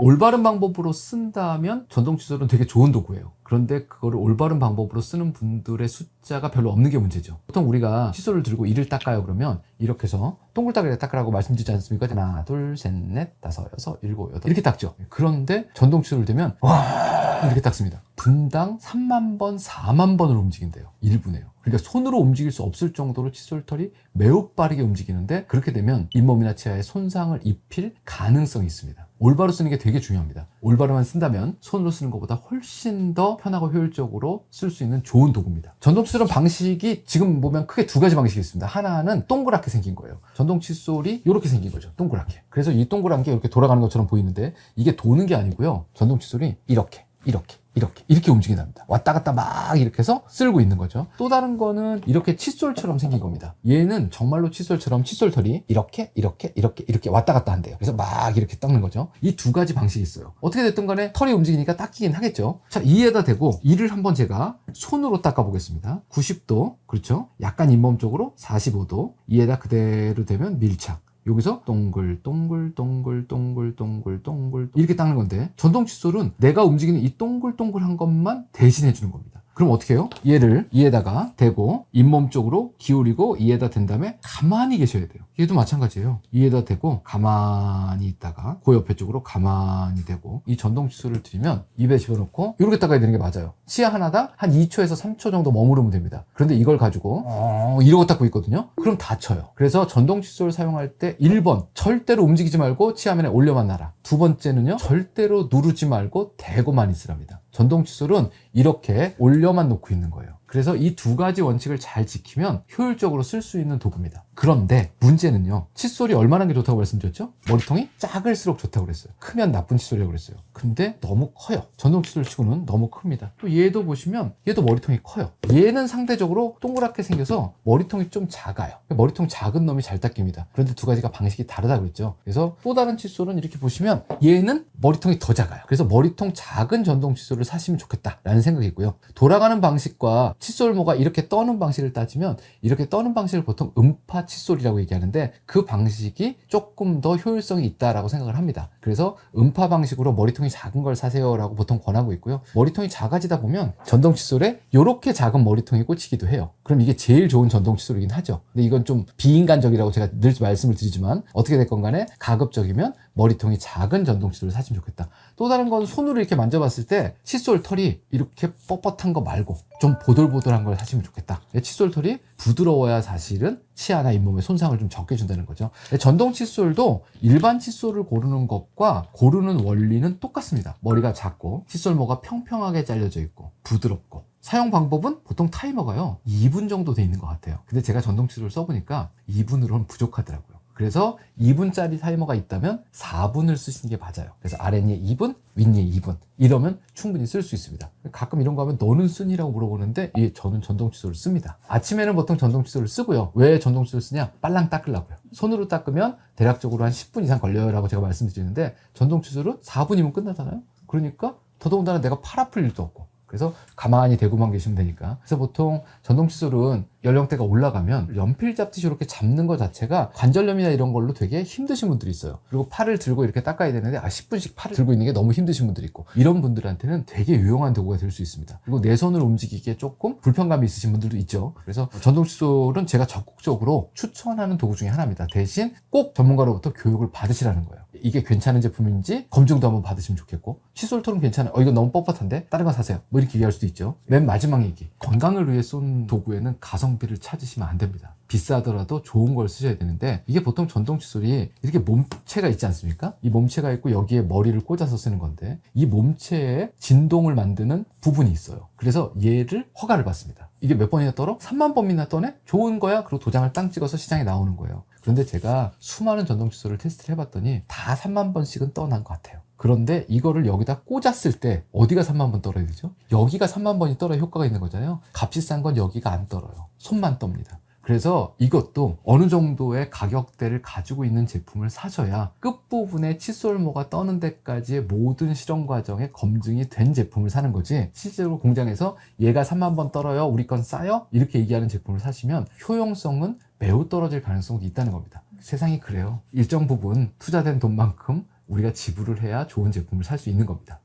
올바른 방법으로 쓴다면 전동칫솔은 되게 좋은 도구예요. 그런데 그거를 올바른 방법으로 쓰는 분들의 숫자가 별로 없는 게 문제죠. 보통 우리가 칫솔을 들고 이를 닦아요 그러면 이렇게 해서 동글동글 닦으라고 말씀드리지 않습니까? 하나, 둘, 셋, 넷, 다섯, 여섯, 일곱, 여덟 이렇게 닦죠. 그런데 전동칫솔을 대면 와 이렇게 닦습니다. 분당 3만 번, 4만 번을 움직인대요. 1분에요. 그러니까 손으로 움직일 수 없을 정도로 칫솔털이 매우 빠르게 움직이는데 그렇게 되면 잇몸이나 치아에 손상을 입힐 가능성이 있습니다. 올바로 쓰는 게 되게 중요합니다. 올바로만 쓴다면 손으로 쓰는 것보다 훨씬 더 편하고 효율적으로 쓸 수 있는 좋은 도구입니다. 전동 칫솔은 방식이 지금 보면 크게 두 가지 방식이 있습니다. 하나는 동그랗게 생긴 거예요. 전동 칫솔이 이렇게 생긴 거죠. 동그랗게. 그래서 이 동그란 게 이렇게 돌아가는 것처럼 보이는데 이게 도는 게 아니고요. 전동 칫솔이 이렇게 이렇게 움직인답니다. 왔다 갔다 막 이렇게 해서 쓸고 있는 거죠. 또 다른 거는 이렇게 칫솔처럼 생긴 겁니다. 얘는 정말로 칫솔처럼 칫솔털이 이렇게 왔다 갔다 한대요. 그래서 막 이렇게 닦는 거죠. 이 두 가지 방식이 있어요. 어떻게 됐든 간에 털이 움직이니까 닦이긴 하겠죠. 자, 이에다 대고 이를 한번 제가 손으로 닦아 보겠습니다. 90도, 그렇죠? 약간 잇몸 쪽으로 45도. 이에다 그대로 되면 밀착. 여기서 동글 이렇게 닦는 건데 전동 칫솔은 내가 움직이는 이 동글동글한 것만 대신해 주는 겁니다. 그럼 어떻게 해요? 얘를 이에다가 대고 잇몸 쪽으로 기울이고 이에다 댄 다음에 가만히 계셔야 돼요. 얘도 마찬가지예요. 이에다 대고 가만히 있다가 그 옆에 쪽으로 가만히 대고 이 전동 칫솔을 들이면 입에 집어넣고 이렇게 닦아야 되는 게 맞아요. 치아 하나당 한 2초에서 3초 정도 머무르면 됩니다. 그런데 이걸 가지고 이러고 닦고 있거든요. 그럼 다쳐요. 그래서 전동 칫솔 사용할 때 1번 절대로 움직이지 말고 치아면에 올려만 놔라. 두 번째는요 절대로 누르지 말고 대고만 있으랍니다. 전동 칫솔은 이렇게 올려만 놓고 있는 거예요. 그래서 이 두 가지 원칙을 잘 지키면 효율적으로 쓸 수 있는 도구입니다. 그런데 문제는요. 칫솔이 얼마나 게 좋다고 말씀드렸죠? 머리통이 작을수록 좋다고 그랬어요. 크면 나쁜 칫솔이라고 그랬어요. 근데 너무 커요. 전동 칫솔 치고는 너무 큽니다. 또 얘도 보시면 얘도 머리통이 커요. 얘는 상대적으로 동그랗게 생겨서 머리통이 좀 작아요. 머리통 작은 놈이 잘 닦입니다. 그런데 두 가지가 방식이 다르다고 그랬죠. 그래서 또 다른 칫솔은 이렇게 보시면 얘는 머리통이 더 작아요. 그래서 머리통 작은 전동 칫솔을 사시면 좋겠다라는 생각이 있고요. 돌아가는 방식과 칫솔모가 이렇게 떠는 방식을 따지면 이렇게 떠는 방식을 보통 음파 칫솔이라고 얘기하는데 그 방식이 조금 더 효율성이 있다라고 생각을 합니다. 그래서 음파 방식으로 머리통이 작은 걸 사세요라고 보통 권하고 있고요. 머리통이 작아지다 보면 전동 칫솔에 이렇게 작은 머리통이 꽂히기도 해요. 그럼 이게 제일 좋은 전동 칫솔이긴 하죠. 근데 이건 좀 비인간적이라고 제가 늘 말씀을 드리지만 어떻게 됐건 간에 가급적이면 머리통이 작은 전동 칫솔을 사시면 좋겠다. 또 다른 건 손으로 이렇게 만져봤을 때 칫솔 털이 이렇게 뻣뻣한 거 말고 좀 보들보들한 걸 사시면 좋겠다. 칫솔 털이 부드러워야 사실은 치아나 잇몸에 손상을 좀 적게 준다는 거죠. 전동 칫솔도 일반 칫솔을 고르는 것과 고르는 원리는 똑같습니다. 머리가 작고 칫솔모가 평평하게 잘려져 있고 부드럽고, 사용 방법은 보통 타이머가요 2분 정도 돼 있는 것 같아요. 근데 제가 전동 칫솔을 써보니까 2분으로는 부족하더라고요. 그래서 2분짜리 타이머가 있다면 4분을 쓰시는 게 맞아요. 그래서 아랫니에 2분, 윗니에 2분 이러면 충분히 쓸 수 있습니다. 가끔 이런 거 하면 너는 쓰니라고 물어보는데, 예, 저는 전동 칫솔을 씁니다. 아침에는 보통 전동 칫솔을 쓰고요. 왜 전동 칫솔을 쓰냐? 빨랑 닦으려고요. 손으로 닦으면 대략적으로 한 10분 이상 걸려요 라고 제가 말씀드리는데, 전동 칫솔은 4분이면 끝나잖아요. 그러니까 더더군다나 내가 팔 아플 일도 없고, 그래서 가만히 대고만 계시면 되니까. 그래서 보통 전동 칫솔은 연령대가 올라가면 연필 잡듯이 이렇게 잡는 것 자체가 관절염이나 이런 걸로 되게 힘드신 분들이 있어요. 그리고 팔을 들고 이렇게 닦아야 되는데 10분씩 팔을 들고 있는 게 너무 힘드신 분들이 있고, 이런 분들한테는 되게 유용한 도구가 될 수 있습니다. 그리고 내 손을 움직이기에 조금 불편감이 있으신 분들도 있죠. 그래서 전동 칫솔은 제가 적극적으로 추천하는 도구 중에 하나입니다. 대신 꼭 전문가로부터 교육을 받으시라는 거예요. 이게 괜찮은 제품인지 검증도 한번 받으시면 좋겠고, 칫솔털은 괜찮아요. 이거 너무 뻣뻣한데 다른 거 사세요. 뭐 이렇게 얘기할 수도 있죠. 맨 마지막 얘기. 건강을 위해 쏜 도구에는 가성비를 찾으시면 안 됩니다. 비싸더라도 좋은 걸 쓰셔야 되는데, 이게 보통 전동 칫솔이 이렇게 몸체가 있지 않습니까? 이 몸체가 있고 여기에 머리를 꽂아서 쓰는 건데, 이 몸체에 진동을 만드는 부분이 있어요. 그래서 얘를 허가를 받습니다. 이게 몇 번이나 떨어? 3만 번이나 떠네? 좋은 거야? 그리고 도장을 땅 찍어서 시장에 나오는 거예요. 그런데 제가 수많은 전동 칫솔을 테스트를 해봤더니 다 3만 번씩은 떠난 것 같아요. 그런데 이거를 여기다 꽂았을 때 어디가 3만 번 떨어야 되죠? 여기가 3만 번이 떨어야 효과가 있는 거잖아요. 값이 싼 건 여기가 안 떨어요. 손만 떱니다. 그래서 이것도 어느 정도의 가격대를 가지고 있는 제품을 사셔야 끝부분에 칫솔모가 떠는 데까지의 모든 실험 과정에 검증이 된 제품을 사는 거지, 실제로 공장에서 얘가 3만 번 떨어요, 우리 건 싸요, 이렇게 얘기하는 제품을 사시면 효용성은 매우 떨어질 가능성이 있다는 겁니다. 세상이 그래요. 일정 부분 투자된 돈만큼 우리가 지불을 해야 좋은 제품을 살 수 있는 겁니다.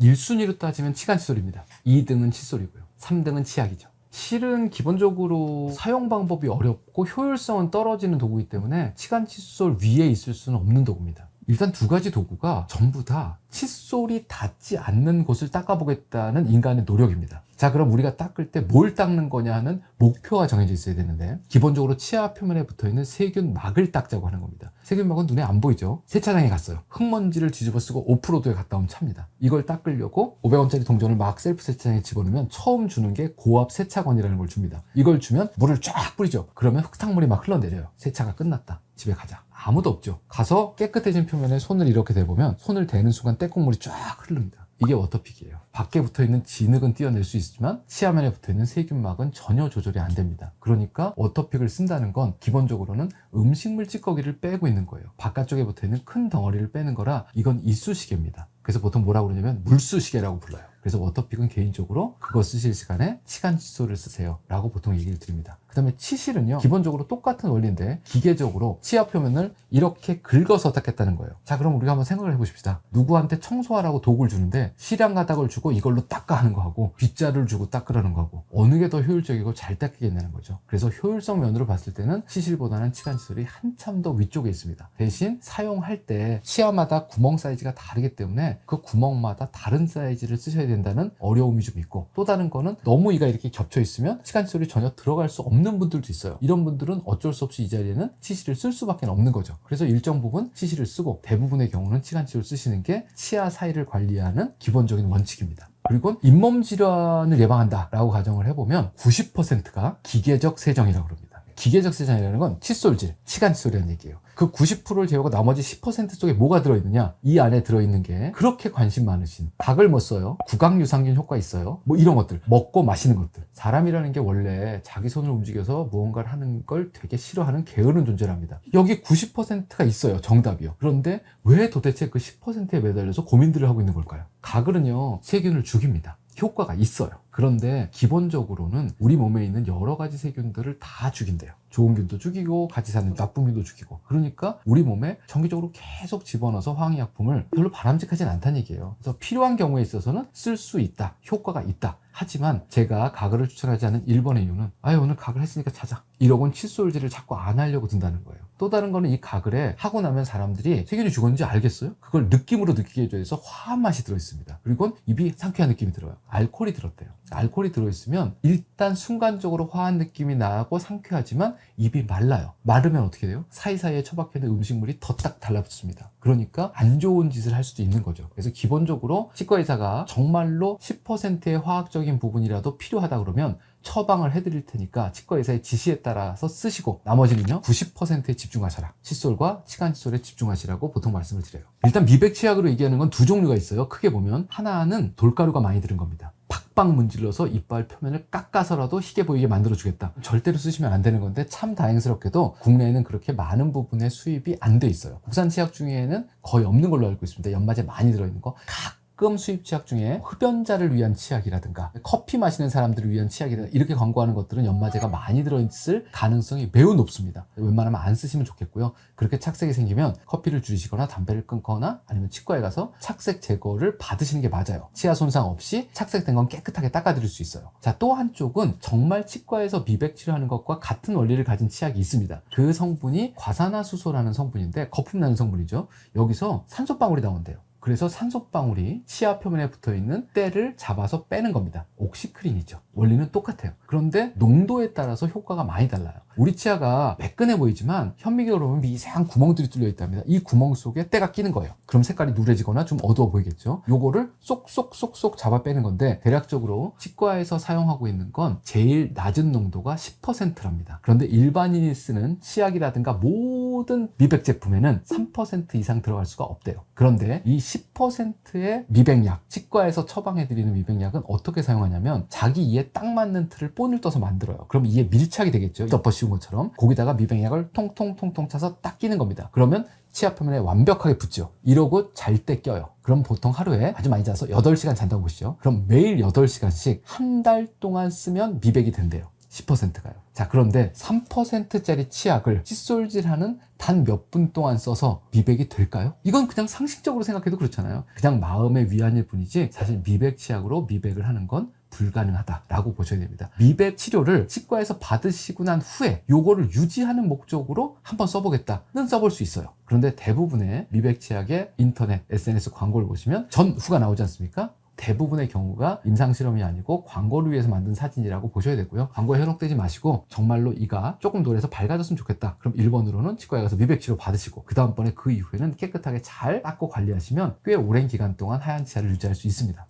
1순위로 따지면 치간 칫솔입니다. 2등은 칫솔이고요. 3등은 치약이죠. 실은 기본적으로 사용 방법이 어렵고 효율성은 떨어지는 도구이기 때문에 치간 칫솔 위에 있을 수는 없는 도구입니다. 일단 두 가지 도구가 전부 다 칫솔이 닿지 않는 곳을 닦아보겠다는 인간의 노력입니다. 자, 그럼 우리가 닦을 때 뭘 닦는 거냐 하는 목표가 정해져 있어야 되는데, 기본적으로 치아 표면에 붙어있는 세균막을 닦자고 하는 겁니다. 세균막은 눈에 안 보이죠. 세차장에 갔어요. 흙먼지를 뒤집어 쓰고 오프로드에 갔다 온 차입니다. 이걸 닦으려고 500원짜리 동전을 막 셀프 세차장에 집어넣으면 처음 주는 게 고압 세차건이라는 걸 줍니다. 이걸 주면 물을 쫙 뿌리죠. 그러면 흙탕물이 막 흘러내려요. 세차가 끝났다, 집에 가자. 아무도 없죠. 가서 깨끗해진 표면에 손을 이렇게 대보면 손을 대는 순간 떼국물이 쫙 흐릅니다. 이게 워터픽이에요. 밖에 붙어있는 진흙은 떼어낼 수 있지만 치아면에 붙어있는 세균막은 전혀 조절이 안 됩니다. 그러니까 워터픽을 쓴다는 건 기본적으로는 음식물 찌꺼기를 빼고 있는 거예요. 바깥쪽에 붙어있는 큰 덩어리를 빼는 거라 이건 이쑤시개입니다. 그래서 보통 뭐라고 그러냐면 물쑤시개라고 불러요. 그래서 워터픽은 개인적으로 그거 쓰실 시간에 치간 칫솔을 쓰세요 라고 보통 얘기를 드립니다. 그 다음에 치실은요, 기본적으로 똑같은 원리인데 기계적으로 치아 표면을 이렇게 긁어서 닦겠다는 거예요. 자, 그럼 우리가 한번 생각을 해보십시다. 누구한테 청소하라고 도구를 주는데 실향 가닥을 주고 이걸로 닦아 하는 거하고 빗자루를 주고 닦으라는 거하고 어느 게 더 효율적이고 잘 닦이겠냐는 거죠. 그래서 효율성 면으로 봤을 때는 치실보다는 치간 칫솔이 한참 더 위쪽에 있습니다. 대신 사용할 때 치아마다 구멍 사이즈가 다르기 때문에 그 구멍마다 다른 사이즈를 쓰셔야 된다는 어려움이 좀 있고, 또 다른 거는 너무 이가 이렇게 겹쳐 있으면 치간 칫솔이 전혀 들어갈 수 없는 분들도 있어요. 이런 분들은 어쩔 수 없이 이 자리에는 치실을 쓸 수밖에 없는 거죠. 그래서 일정 부분 치실을 쓰고 대부분의 경우는 치간 칫솔을 쓰시는 게 치아 사이를 관리하는 기본적인 원칙입니다. 그리고 잇몸 질환을 예방한다라고 가정을 해보면 90%가 기계적 세정이라고 합니다. 기계적 세정이라는 건 칫솔질, 치간 칫솔이라는 얘기예요. 그 90%를 제외하고 나머지 10% 속에 뭐가 들어있느냐, 이 안에 들어있는 게 그렇게 관심 많으신, 닭을 뭐 써요? 구강유산균 효과 있어요? 뭐 이런 것들, 먹고 마시는 것들. 사람이라는 게 원래 자기 손을 움직여서 무언가를 하는 걸 되게 싫어하는 게으른 존재랍니다. 여기 90%가 있어요, 정답이요. 그런데 왜 도대체 그 10%에 매달려서 고민들을 하고 있는 걸까요? 가글은요, 세균을 죽입니다. 효과가 있어요. 그런데 기본적으로는 우리 몸에 있는 여러 가지 세균들을 다 죽인대요. 좋은 균도 죽이고 같이 사는 나쁜 균도 죽이고. 그러니까 우리 몸에 정기적으로 계속 집어넣어서 화학약품을 별로 바람직하진 않다는 얘기예요. 그래서 필요한 경우에 있어서는 쓸 수 있다, 효과가 있다, 하지만 제가 가글을 추천하지 않는 1번의 이유는 오늘 가글 했으니까 자자, 이러곤 칫솔질을 자꾸 안 하려고 든다는 거예요. 또 다른 거는 이 가글에 하고 나면 사람들이 세균이 죽었는지 알겠어요? 그걸 느낌으로 느끼게 해줘서 화한 맛이 들어있습니다. 그리고 입이 상쾌한 느낌이 들어요. 알코올이 들었대요. 알코올이 들어있으면 일단 순간적으로 화한 느낌이 나고 상쾌하지만 입이 말라요. 마르면 어떻게 돼요? 사이사이에 처박혀있는 음식물이 더 딱 달라붙습니다. 그러니까 안 좋은 짓을 할 수도 있는 거죠. 그래서 기본적으로 치과의사가 정말로 10%의 화학적인 부분이라도 필요하다 그러면 처방을 해드릴 테니까 치과의사의 지시에 따라서 쓰시고 나머지는요 90%에 집중하셔라. 칫솔과 치간칫솔에 집중하시라고 보통 말씀을 드려요. 일단 미백 치약으로 얘기하는 건 두 종류가 있어요. 크게 보면 하나는 돌가루가 많이 들은 겁니다. 팍팍 문질러서 이빨 표면을 깎아서라도 희게 보이게 만들어주겠다. 절대로 쓰시면 안 되는 건데 참 다행스럽게도 국내에는 그렇게 많은 부분의 수입이 안 돼 있어요. 국산 치약 중에는 거의 없는 걸로 알고 있습니다. 연마제 많이 들어있는 거. 가끔 수입 치약 중에 흡연자를 위한 치약이라든가 커피 마시는 사람들을 위한 치약이라든가 이렇게 광고하는 것들은 연마제가 많이 들어있을 가능성이 매우 높습니다. 웬만하면 안 쓰시면 좋겠고요. 그렇게 착색이 생기면 커피를 줄이시거나 담배를 끊거나 아니면 치과에 가서 착색 제거를 받으시는 게 맞아요. 치아 손상 없이 착색된 건 깨끗하게 닦아드릴 수 있어요. 자, 또 한쪽은 정말 치과에서 미백 치료하는 것과 같은 원리를 가진 치약이 있습니다. 그 성분이 과산화수소라는 성분인데 거품 나는 성분이죠. 여기서 산소방울이 나온대요. 그래서 산소방울이 치아 표면에 붙어있는 때를 잡아서 빼는 겁니다. 옥시크린이죠. 원리는 똑같아요. 그런데 농도에 따라서 효과가 많이 달라요. 우리 치아가 매끈해 보이지만 현미경으로 보면 미세한 구멍들이 뚫려 있답니다. 이 구멍 속에 때가 끼는 거예요. 그럼 색깔이 누래지거나 좀 어두워 보이겠죠. 요거를 쏙쏙쏙쏙 잡아 빼는 건데 대략적으로 치과에서 사용하고 있는 건 제일 낮은 농도가 10%랍니다. 그런데 일반인이 쓰는 치약이라든가 모든 미백 제품에는 3% 이상 들어갈 수가 없대요. 그런데 이 10%의 미백약, 치과에서 처방해드리는 미백약은 어떻게 사용하냐면 자기 이에 딱 맞는 틀을 본을 떠서 만들어요. 그럼 이에 밀착이 되겠죠. 덮어 씌운 것처럼. 거기다가 미백약을 통통통통 차서 딱 끼는 겁니다. 그러면 치아 표면에 완벽하게 붙죠. 이러고 잘 때 껴요. 그럼 보통 하루에 아주 많이 자서 8시간 잔다고 보시죠. 그럼 매일 8시간씩 한 달 동안 쓰면 미백이 된대요. 10%가요. 자, 그런데 3%짜리 치약을 칫솔질하는 단 몇 분 동안 써서 미백이 될까요? 이건 그냥 상식적으로 생각해도 그렇잖아요. 그냥 마음의 위안일 뿐이지 사실 미백 치약으로 미백을 하는 건 불가능하다라고 보셔야 됩니다. 미백 치료를 치과에서 받으시고 난 후에 요거를 유지하는 목적으로 한번 써보겠다는 써볼 수 있어요. 그런데 대부분의 미백 치약의 인터넷, SNS 광고를 보시면 전후가 나오지 않습니까? 대부분의 경우가 임상실험이 아니고 광고를 위해서 만든 사진이라고 보셔야 되고요. 광고에 현혹되지 마시고 정말로 이가 조금 노래서 밝아졌으면 좋겠다. 그럼 1번으로는 치과에 가서 미백 치료 받으시고 그 다음번에 그 이후에는 깨끗하게 잘 닦고 관리하시면 꽤 오랜 기간 동안 하얀 치아를 유지할 수 있습니다.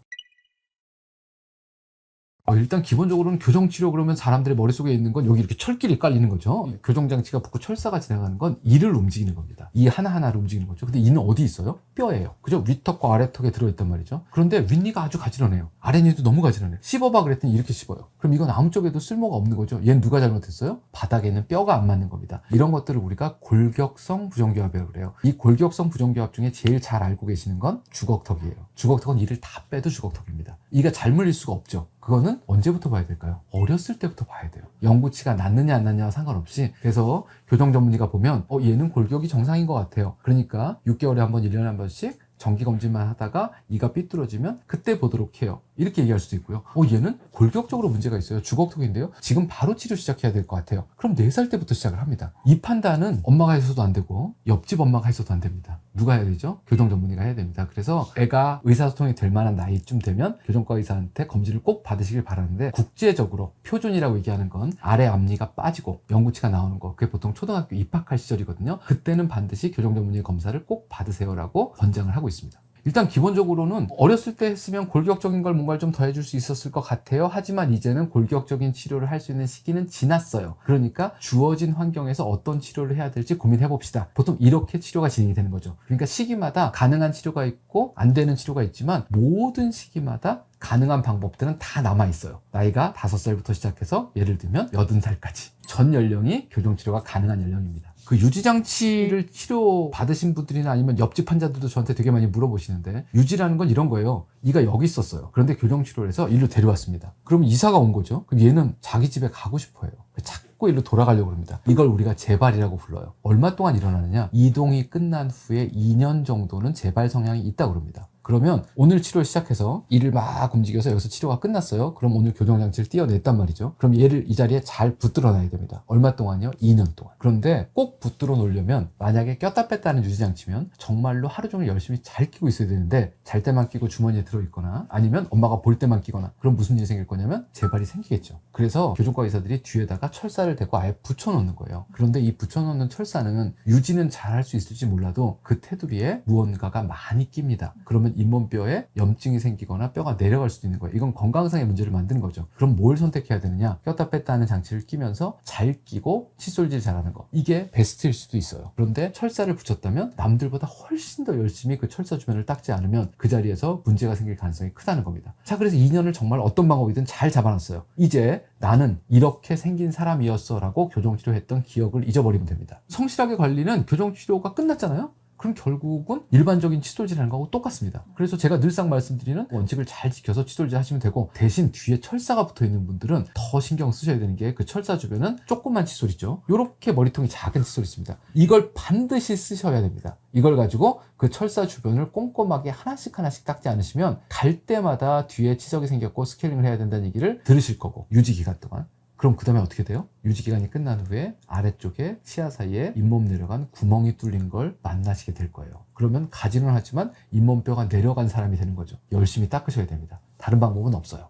일단 기본적으로는 교정치료 그러면 사람들의 머릿속에 있는 건 여기 이렇게 철길이 깔리는 거죠. 교정장치가 붙고 철사가 지나가는 건 이를 움직이는 겁니다. 이 하나하나를 움직이는 거죠. 근데 이는 어디 있어요? 뼈예요. 그죠? 윗턱과 아래턱에 들어있단 말이죠. 그런데 윗니가 아주 가지런해요. 아랫니도 너무 가지런해요. 씹어봐 그랬더니 이렇게 씹어요. 그럼 이건 아무 쪽에도 쓸모가 없는 거죠. 얘는 누가 잘못했어요? 바닥에는 뼈가 안 맞는 겁니다. 이런 것들을 우리가 골격성 부정교합이라고 그래요. 이 골격성 부정교합 중에 제일 잘 알고 계시는 건 주걱턱이에요. 주걱턱은 이를 다 빼도 주걱턱입니다. 이가 잘 물릴 수가 없죠. 그거는 언제부터 봐야 될까요? 어렸을 때부터 봐야 돼요. 영구치가 낫느냐 안 낫느냐와 상관없이. 그래서 교정 전문의가 보면 얘는 골격이 정상인 것 같아요. 그러니까 6개월에 한 번, 1년에 한 번씩 정기검진만 하다가 이가 삐뚤어지면 그때 보도록 해요. 이렇게 얘기할 수도 있고요. 얘는 골격적으로 문제가 있어요. 주걱턱인데요. 지금 바로 치료 시작해야 될 것 같아요. 그럼 4살 때부터 시작을 합니다. 이 판단은 엄마가 해서도 안 되고 옆집 엄마가 해서도 안 됩니다. 누가 해야 되죠? 교정 전문의가 해야 됩니다. 그래서 애가 의사소통이 될 만한 나이쯤 되면 교정과 의사한테 검진을 꼭 받으시길 바라는데 국제적으로 표준이라고 얘기하는 건 아래 앞니가 빠지고 영구치가 나오는 거, 그게 보통 초등학교 입학할 시절이거든요. 그때는 반드시 교정 전문의 검사를 꼭 받으세요라고 권장을 하고 있습니다. 일단 기본적으로는 어렸을 때 했으면 골격적인 걸 뭔가를 좀 더 해줄 수 있었을 것 같아요. 하지만 이제는 골격적인 치료를 할 수 있는 시기는 지났어요. 그러니까 주어진 환경에서 어떤 치료를 해야 될지 고민해 봅시다. 보통 이렇게 치료가 진행이 되는 거죠. 그러니까 시기마다 가능한 치료가 있고 안 되는 치료가 있지만 모든 시기마다 가능한 방법들은 다 남아있어요. 나이가 5살부터 시작해서 예를 들면 80살까지 전 연령이 교정치료가 가능한 연령입니다. 그 유지장치를 치료 받으신 분들이나 아니면 옆집 환자들도 저한테 되게 많이 물어보시는데, 유지라는 건 이런 거예요. 이가 여기 있었어요. 그런데 교정치료를 해서 일로 데려왔습니다. 그럼 이사가 온 거죠. 그럼 얘는 자기 집에 가고 싶어 해요. 자꾸 일로 돌아가려고 합니다. 이걸 우리가 재발이라고 불러요. 얼마 동안 일어나느냐? 이동이 끝난 후에 2년 정도는 재발 성향이 있다고 그럽니다. 그러면 오늘 치료 시작해서 이를 막 움직여서 여기서 치료가 끝났어요. 그럼 오늘 교정장치를 띄워냈단 말이죠. 그럼 얘를 이 자리에 잘 붙들어 놔야 됩니다. 얼마 동안요? 2년 동안. 그런데 꼭 붙들어 놓으려면 만약에 꼈다 뺐다 하는 유지장치면 정말로 하루 종일 열심히 잘 끼고 있어야 되는데 잘 때만 끼고 주머니에 들어있거나 아니면 엄마가 볼 때만 끼거나 그럼 무슨 일이 생길 거냐면 재발이 생기겠죠. 그래서 교정과 의사들이 뒤에다가 철사를 대고 아예 붙여놓는 거예요. 그런데 이 붙여놓는 철사는 유지는 잘 할 수 있을지 몰라도 그 테두리에 무언가가 많이 낍니다. 그러면 잇몸뼈에 염증이 생기거나 뼈가 내려갈 수도 있는 거예요. 이건 건강상의 문제를 만드는 거죠. 그럼 뭘 선택해야 되느냐? 꼈다 뺐다 하는 장치를 끼면서 잘 끼고 칫솔질 잘하는 거. 이게 베스트일 수도 있어요. 그런데 철사를 붙였다면 남들보다 훨씬 더 열심히 그 철사 주변을 닦지 않으면 그 자리에서 문제가 생길 가능성이 크다는 겁니다. 자, 그래서 2년을 정말 어떤 방법이든 잘 잡아놨어요. 이제 나는 이렇게 생긴 사람이었어 라고 교정치료했던 기억을 잊어버리면 됩니다. 성실하게 관리는 교정치료가 끝났잖아요. 그럼 결국은 일반적인 칫솔질 하는 거하고 똑같습니다. 그래서 제가 늘상 말씀드리는 원칙을 잘 지켜서 칫솔질 하시면 되고, 대신 뒤에 철사가 붙어 있는 분들은 더 신경 쓰셔야 되는 게 그 철사 주변은 조그만 칫솔이죠. 이렇게 머리통이 작은 칫솔이 있습니다. 이걸 반드시 쓰셔야 됩니다. 이걸 가지고 그 철사 주변을 꼼꼼하게 하나씩 닦지 않으시면 갈 때마다 뒤에 치석이 생겼고 스케일링을 해야 된다는 얘기를 들으실 거고, 유지 기간 동안. 그럼 그 다음에 어떻게 돼요? 유지기간이 끝난 후에 아래쪽에 치아 사이에 잇몸 내려간 구멍이 뚫린 걸 만나시게 될 거예요. 그러면 가지는 하지만 잇몸뼈가 내려간 사람이 되는 거죠. 열심히 닦으셔야 됩니다. 다른 방법은 없어요.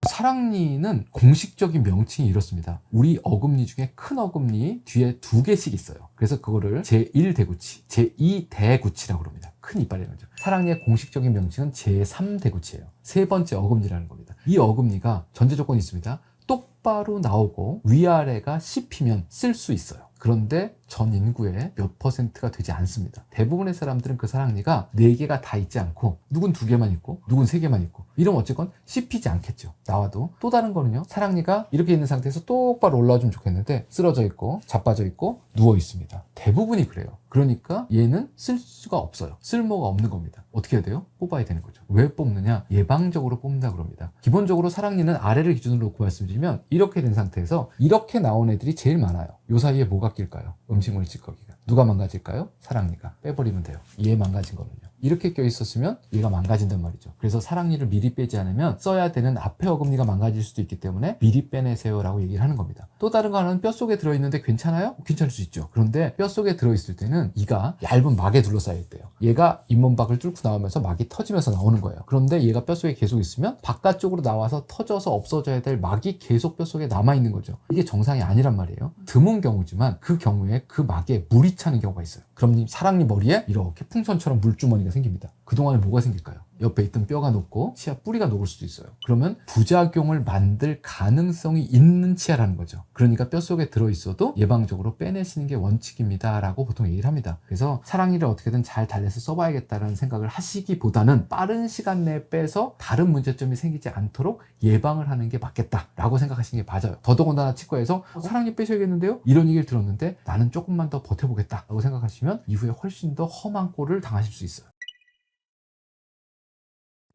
사랑니는 공식적인 명칭이 이렇습니다. 우리 어금니 중에 큰 어금니 뒤에 2개씩 있어요. 그래서 그거를 제1대구치, 제2대구치라고 합니다. 큰 이빨이라는 거죠. 사랑니의 공식적인 명칭은 제3대구치예요. 세 번째 어금니라는 겁니다. 이 어금니가 전제 조건이 있습니다. 똑바로 나오고 위아래가 씹히면 쓸 수 있어요. 그런데 전 인구의 몇 %가 되지 않습니다. 대부분의 사람들은 그 사랑니가 4개가 다 있지 않고, 누군 2개만 있고 누군 3개만 있고, 이러면 어쨌건 씹히지 않겠죠. 나와도. 또 다른 거는요, 사랑니가 이렇게 있는 상태에서 똑바로 올라와주면 좋겠는데 쓰러져 있고 자빠져 있고 누워 있습니다. 대부분이 그래요. 그러니까 얘는 쓸 수가 없어요. 쓸모가 없는 겁니다. 어떻게 해야 돼요? 뽑아야 되는 거죠. 왜 뽑느냐? 예방적으로 뽑는다 그럽니다. 기본적으로 사랑니는 아래를 기준으로 놓고 말씀드리면 이렇게 된 상태에서 이렇게 나온 애들이 제일 많아요. 요 사이에 뭐가 낄까요? 음식물 찌꺼기가. 누가 망가질까요? 사랑니가. 빼버리면 돼요. 얘 망가진 거는요. 이렇게 껴 있었으면 얘가 망가진단 말이죠. 그래서 사랑니를 미리 빼지 않으면 써야 되는 앞에 어금니가 망가질 수도 있기 때문에 미리 빼내세요 라고 얘기를 하는 겁니다. 또 다른 거 하나는 뼛속에 들어있는데 괜찮아요? 괜찮을 수 있죠. 그런데 뼛속에 들어있을 때는 이가 얇은 막에 둘러싸여 있대요. 얘가 잇몸박을 뚫고 나오면서 막이 터지면서 나오는 거예요. 그런데 얘가 뼛속에 계속 있으면 바깥쪽으로 나와서 터져서 없어져야 될 막이 계속 뼛속에 남아있는 거죠. 이게 정상이 아니란 말이에요. 드문 경우지만 그 경우에 그 막에 물이 차는 경우가 있어요. 그럼 사랑니 머리에 이렇게 풍선처럼 물주머니가 생깁니다. 그동안에 뭐가 생길까요? 옆에 있던 뼈가 녹고 치아 뿌리가 녹을 수도 있어요. 그러면 부작용을 만들 가능성이 있는 치아라는 거죠. 그러니까 뼛속에 들어있어도 예방적으로 빼내시는 게 원칙입니다 라고 보통 얘기를 합니다. 그래서 사랑니를 어떻게든 잘 달래서 써봐야겠다는 생각을 하시기보다는 빠른 시간 내에 빼서 다른 문제점이 생기지 않도록 예방을 하는 게 맞겠다라고 생각하시는 게 맞아요. 더더군다나 치과에서 사랑니 빼셔야겠는데요? 이런 얘기를 들었는데 나는 조금만 더 버텨보겠다라고 생각하시면 이후에 훨씬 더 험한 꼴을 당하실 수 있어요.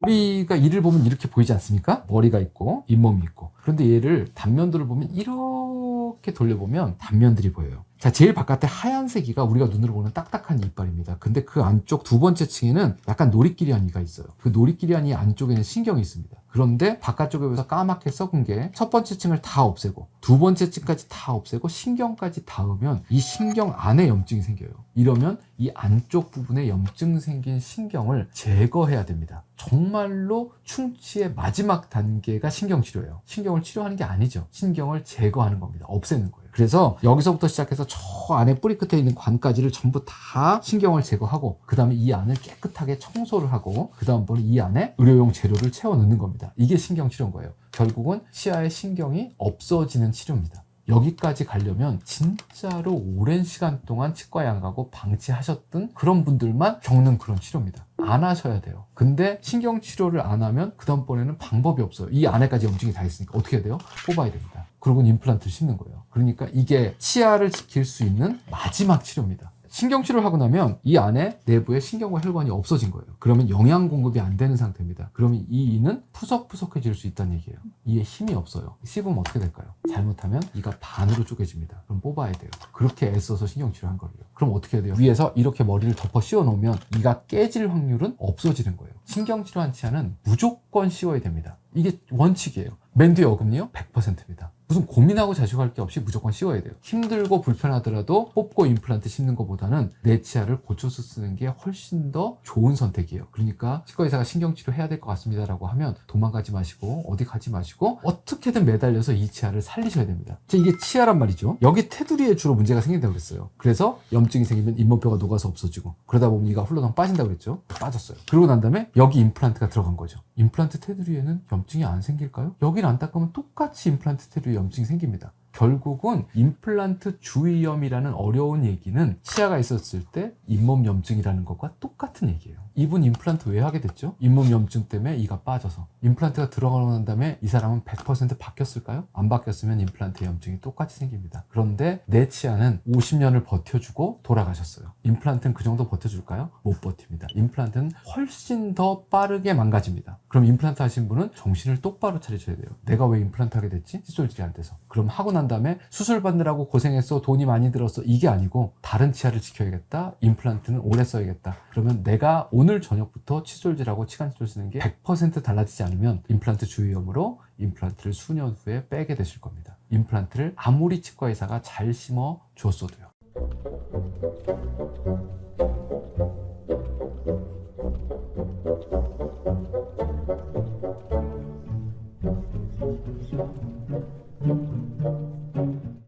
우리가 이를 보면 이렇게 보이지 않습니까? 머리가 있고 잇몸이 있고. 그런데 얘를 단면들을 보면 이렇게 돌려보면 단면들이 보여요. 자, 제일 바깥에 하얀색이가 우리가 눈으로 보는 딱딱한 이빨입니다. 근데 그 안쪽 두 번째 층에는 약간 노리끼리한 이가 있어요. 그 노리끼리한 이 안쪽에는 신경이 있습니다. 그런데 바깥쪽에 비해서 까맣게 썩은 게 첫 번째 층을 다 없애고 두 번째 층까지 다 없애고 신경까지 닿으면 이 신경 안에 염증이 생겨요. 이러면 이 안쪽 부분에 염증 생긴 신경을 제거해야 됩니다. 정말로 충치의 마지막 단계가 신경치료예요. 신경을 치료하는 게 아니죠. 신경을 제거하는 겁니다. 없애는 거예요. 그래서 여기서부터 시작해서 저 안에 뿌리 끝에 있는 관까지를 전부 다 신경을 제거하고 그 다음에 이 안을 깨끗하게 청소를 하고 그 다음번에 이 안에 의료용 재료를 채워 넣는 겁니다. 이게 신경치료인 거예요. 결국은 치아의 신경이 없어지는 치료입니다. 여기까지 가려면 진짜로 오랜 시간 동안 치과에 안 가고 방치하셨던 그런 분들만 겪는 그런 치료입니다. 안 하셔야 돼요. 근데 신경치료를 안 하면 그 다음번에는 방법이 없어요. 이 안에까지 염증이 다 있으니까 어떻게 해야 돼요? 뽑아야 됩니다. 그리고는 임플란트를 씹는 거예요. 그러니까 이게 치아를 지킬 수 있는 마지막 치료입니다. 신경치료를 하고 나면 이 안에 내부에 신경과 혈관이 없어진 거예요. 그러면 영양 공급이 안 되는 상태입니다. 그러면 이 이는 푸석푸석해질 수 있다는 얘기예요. 이에 힘이 없어요. 씹으면 어떻게 될까요? 잘못하면 이가 반으로 쪼개집니다. 그럼 뽑아야 돼요. 그렇게 애써서 신경치료 한 거예요. 그럼 어떻게 해야 돼요? 위에서 이렇게 머리를 덮어 씌워 놓으면 이가 깨질 확률은 없어지는 거예요. 신경치료한 치아는 무조건 씌워야 됩니다. 이게 원칙이에요. 맨뒤 어금니요? 100%입니다. 무슨 고민하고 자식할 게 없이 무조건 씌워야 돼요. 힘들고 불편하더라도 뽑고 임플란트 씹는 것보다는 내 치아를 고쳐서 쓰는 게 훨씬 더 좋은 선택이에요. 그러니까 치과의사가 신경치료 해야 될 것 같습니다 라고 하면 도망가지 마시고 어디 가지 마시고 어떻게든 매달려서 이 치아를 살리셔야 됩니다. 이게 치아란 말이죠. 여기 테두리에 주로 문제가 생긴다고 그랬어요. 그래서 염증이 생기면 잇몸뼈가 녹아서 없어지고 그러다 보면 이가 훌러덩 빠진다고 그랬죠. 빠졌어요. 그러고 난 다음에 여기 임플란트가 들어간 거죠. 임플란트 테두리에는 염증이 안 생길까요? 여기를 안 닦으면 똑같이 임플란트 테두리에 염증이 생깁니다. 결국은 임플란트 주위염이라는 어려운 얘기는 치아가 있었을 때 잇몸 염증이라는 것과 똑같은 얘기예요. 이분 임플란트 왜 하게 됐죠? 잇몸 염증 때문에 이가 빠져서. 임플란트가 들어가고 난 다음에 이 사람은 100% 바뀌었을까요? 안 바뀌었으면 임플란트 염증이 똑같이 생깁니다. 그런데 내 치아는 50년을 버텨주고 돌아가셨어요. 임플란트는 그 정도 버텨줄까요? 못 버팁니다. 임플란트는 훨씬 더 빠르게 망가집니다. 그럼 임플란트 하신 분은 정신을 똑바로 차리셔야 돼요. 내가 왜 임플란트 하게 됐지? 칫솔질이 안 돼서. 그럼 하고 난 다음에 수술 받느라고 고생했어, 돈이 많이 들었어, 이게 아니고 다른 치아를 지켜야겠다, 임플란트는 오래 써야겠다. 그러면 내가 오늘 저녁부터 칫솔질하고 치간칫솔 쓰는 게 100% 달라지지 않으면 임플란트 주위염으로 임플란트를 수년 후에 빼게 되실 겁니다. 임플란트를 아무리 치과의사가 잘 심어 줬어도요.